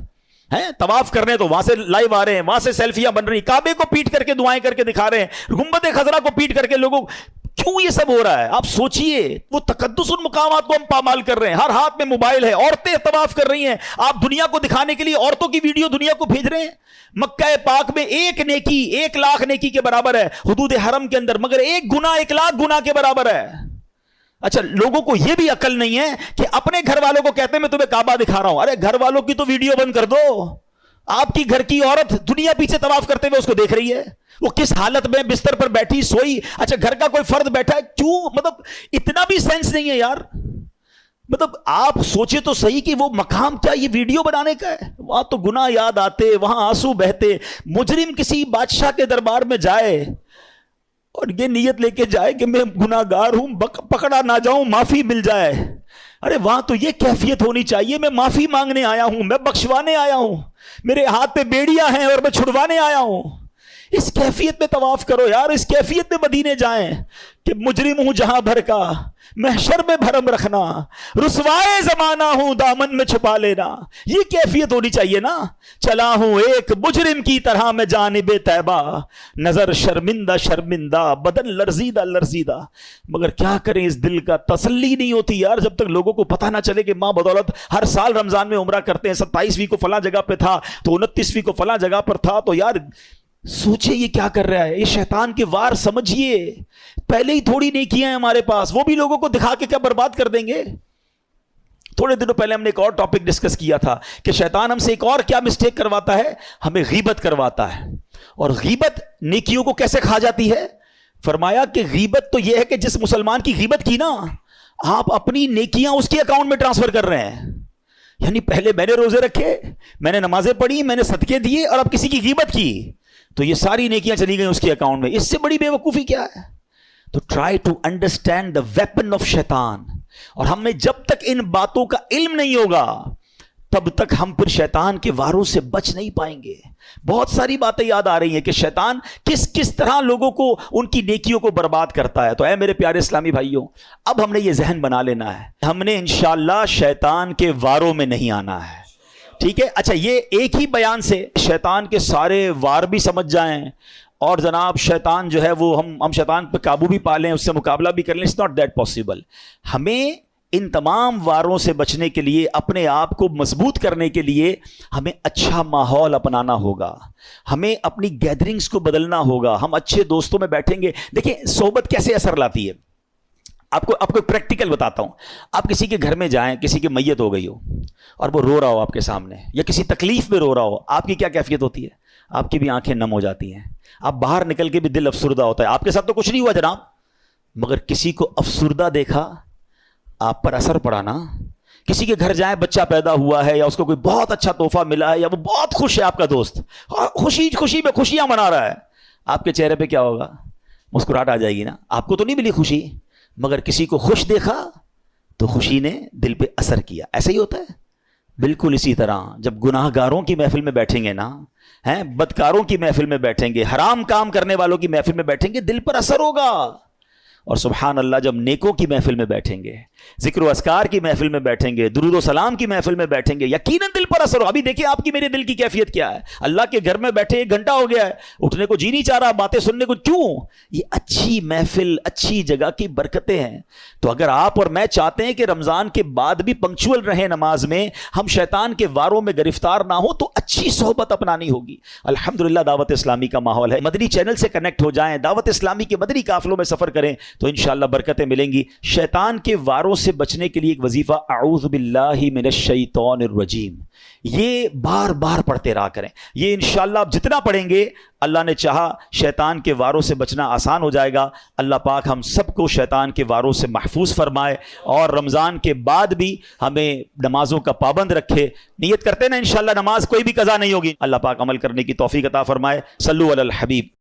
طواف کرنے تو وہاں سے لائیو آ رہے ہیں, وہاں سے سیلفیاں بن رہی, کعبے کو پیٹ کر کے دعائیں کر کے دکھا رہے ہیں, گنبد خضرا کو پیٹ کر کے لوگوں. کیوں یہ سب ہو رہا ہے؟ آپ سوچئے, وہ تقدس ان مقامات کو ہم پامال کر رہے ہیں. ہر ہاتھ میں موبائل ہے, عورتیں طواف کر رہی ہیں, آپ دنیا کو دکھانے کے لیے عورتوں کی ویڈیو دنیا کو بھیج رہے ہیں. مکہ پاک میں 1 نیکی 1 لاکھ نیکی کے برابر ہے حدود حرم کے اندر, مگر 1 گناہ 1 لاکھ گناہ کے برابر ہے. اچھا لوگوں کو یہ بھی عقل نہیں ہے کہ اپنے گھر والوں کو کہتے ہیں میں تمہیں کعبہ دکھا رہا ہوں. ارے گھر والوں کی تو ویڈیو بند کر دو. آپ کی گھر کی عورت دنیا پیچھے طواف کرتے ہوئے اس کو دیکھ رہی ہے, وہ کس حالت میں بستر پر بیٹھی سوئی. اچھا گھر کا کوئی فرد بیٹھا ہے, کیوں؟ مطلب اتنا بھی سینس نہیں ہے یار. مطلب آپ سوچے تو صحیح کہ وہ مقام کیا یہ ویڈیو بنانے کا ہے؟ وہاں تو گناہ یاد آتے, وہاں آنسو بہتے. مجرم کسی بادشاہ کے دربار میں جائے اور یہ نیت لے کے جائے کہ میں گناہ گار ہوں, پکڑا نہ جاؤں, معافی مل جائے. ارے وہاں تو یہ کیفیت ہونی چاہیے, میں معافی مانگنے آیا ہوں, میں بخشوانے آیا ہوں, میرے ہاتھ پہ بیڑیاں ہیں اور میں چھڑوانے آیا ہوں. اس کیفیت میں طواف کرو یار, اس کیفیت میں مدینے جائیں کہ مجرم ہوں جہاں بھر کا, محشر میں بھرم رکھنا, رسوائے زمانہ ہوں دامن میں چھپا لینا. یہ کیفیت ہونی چاہیے نا. چلا ہوں ایک مجرم کی طرح میں جانب طیبہ, نظر شرمندہ شرمندہ, بدن لرزیدہ لرزیدہ. مگر کیا کریں, اس دل کا تسلی نہیں ہوتی یار جب تک لوگوں کو پتہ نہ چلے کہ ماں بدولت ہر سال رمضان میں عمرہ کرتے ہیں, 27ویں کو فلاں جگہ پہ تھا تو 29ویں کو فلاں جگہ پر تھا. تو یار سوچے یہ کیا کر رہا ہے, یہ شیطان کے وار سمجھیے. پہلے ہی تھوڑی نیکیاں ہیں ہمارے پاس, وہ بھی لوگوں کو دکھا کے کیا برباد کر دیں گے. تھوڑے دنوں پہلے ہم نے ایک اور ٹاپک ڈسکس کیا تھا کہ شیطان ہم سے ایک اور کیا مسٹیک کرواتا ہے, ہمیں غیبت کرواتا ہے. اور غیبت نیکیوں کو کیسے کھا جاتی ہے؟ فرمایا کہ غیبت تو یہ ہے کہ جس مسلمان کی غیبت کی نا, آپ اپنی نیکیاں اس کے اکاؤنٹ میں ٹرانسفر کر رہے ہیں. یعنی پہلے میں نے روزے رکھے, میں نے نمازیں پڑھی, میں نے صدقے دیے, اور اب کسی کی غیبت کی تو یہ ساری نیکیاں چلی گئیں اس کے اکاؤنٹ میں. اس سے بڑی بے وقوفی کیا ہے؟ تو try to understand the weapon of شیطان. اور ہمیں جب تک ان باتوں کا علم نہیں ہوگا تب تک ہم پھر شیطان کے واروں سے بچ نہیں پائیں گے. بہت ساری باتیں یاد آ رہی ہیں کہ شیطان کس کس طرح لوگوں کو ان کی نیکیوں کو برباد کرتا ہے. تو اے میرے پیارے اسلامی بھائیوں, اب ہم نے یہ ذہن بنا لینا ہے, ہم نے انشاءاللہ شیطان کے واروں میں نہیں آنا ہے. ٹھیک ہے؟ اچھا یہ ایک ہی بیان سے شیطان کے سارے وار بھی سمجھ جائیں اور جناب شیطان جو ہے وہ ہم شیطان پہ قابو بھی پا لیں, اس سے مقابلہ بھی کر لیں, اٹس ناٹ دیٹ پاسبل. ہمیں ان تمام واروں سے بچنے کے لیے, اپنے آپ کو مضبوط کرنے کے لیے ہمیں اچھا ماحول اپنانا ہوگا, ہمیں اپنی گیدرنگز کو بدلنا ہوگا. ہم اچھے دوستوں میں بیٹھیں گے. دیکھیں صحبت کیسے اثر لاتی ہے. آپ کو پریکٹیکل بتاتا ہوں. آپ کسی کے گھر میں جائیں, کسی کی میت ہو گئی ہو اور وہ رو رہا ہو آپ کے سامنے, یا کسی تکلیف میں رو رہا ہو, آپ کی کیا کیفیت ہوتی ہے؟ آپ کی بھی آنکھیں نم ہو جاتی ہیں, آپ باہر نکل کے بھی دل افسردہ ہوتا ہے. آپ کے ساتھ تو کچھ نہیں ہوا جناب, مگر کسی کو افسردہ دیکھا, آپ پر اثر پڑا نا. کسی کے گھر جائیں, بچہ پیدا ہوا ہے یا اس کو کوئی بہت اچھا تحفہ ملا ہے, یا وہ بہت خوش ہے, آپ کا دوست خوشی میں خوشیاں منا رہا ہے, آپ کے چہرے پہ کیا ہوگا؟ مسکراہٹ آ جائے گی نا. آپ کو تو نہیں ملی خوشی, مگر کسی کو خوش دیکھا تو خوشی نے دل پہ اثر کیا. ایسا ہی ہوتا ہے. بالکل اسی طرح جب گناہ گاروں کی محفل میں بیٹھیں گے نا, ہیں, بدکاروں کی محفل میں بیٹھیں گے, حرام کام کرنے والوں کی محفل میں بیٹھیں گے, دل پر اثر ہوگا. اور سبحان اللہ جب نیکوں کی محفل میں بیٹھیں گے, ذکر و اذکار کی محفل میں بیٹھیں گے, درود و سلام کی محفل میں بیٹھیں گے, یقیناً دل پر اثر ہو. ابھی دیکھیں آپ کی میرے دل کی کیفیت کیا ہے. اللہ کے گھر میں بیٹھے 1 گھنٹہ ہو گیا ہے, اٹھنے کو جی نہیں چاہ رہا, باتیں سننے کو. کیوں؟ یہ اچھی محفل, اچھی جگہ کی برکتیں ہیں. تو اگر آپ اور میں چاہتے ہیں کہ رمضان کے بعد بھی پنکچوئل رہیں نماز میں, ہم شیطان کے واروں میں گرفتار نہ ہو, تو اچھی صحبت اپنانی ہوگی. الحمدللہ دعوت اسلامی کا ماحول ہے. مدنی چینل سے کنیکٹ ہو جائیں, دعوت اسلامی کے مدنی قافلوں میں سفر کریں تو انشاءاللہ برکتیں ملیں گی. شیطان کے واروں سے بچنے کے لیے ایک وظیفہ اعوذ باللہ من الشیطان الرجیم, یہ بار بار پڑھتے رہا کریں. یہ انشاءاللہ آپ جتنا پڑھیں گے, اللہ نے چاہا شیطان کے واروں سے بچنا آسان ہو جائے گا. اللہ پاک ہم سب کو شیطان کے واروں سے محفوظ فرمائے, اور رمضان کے بعد بھی ہمیں نمازوں کا پابند رکھے. نیت کرتے نا انشاءاللہ نماز کوئی بھی قضا نہیں ہوگی. اللہ پاک عمل کرنے کی توفیق عطا فرمائے. صلو علی الحبیب.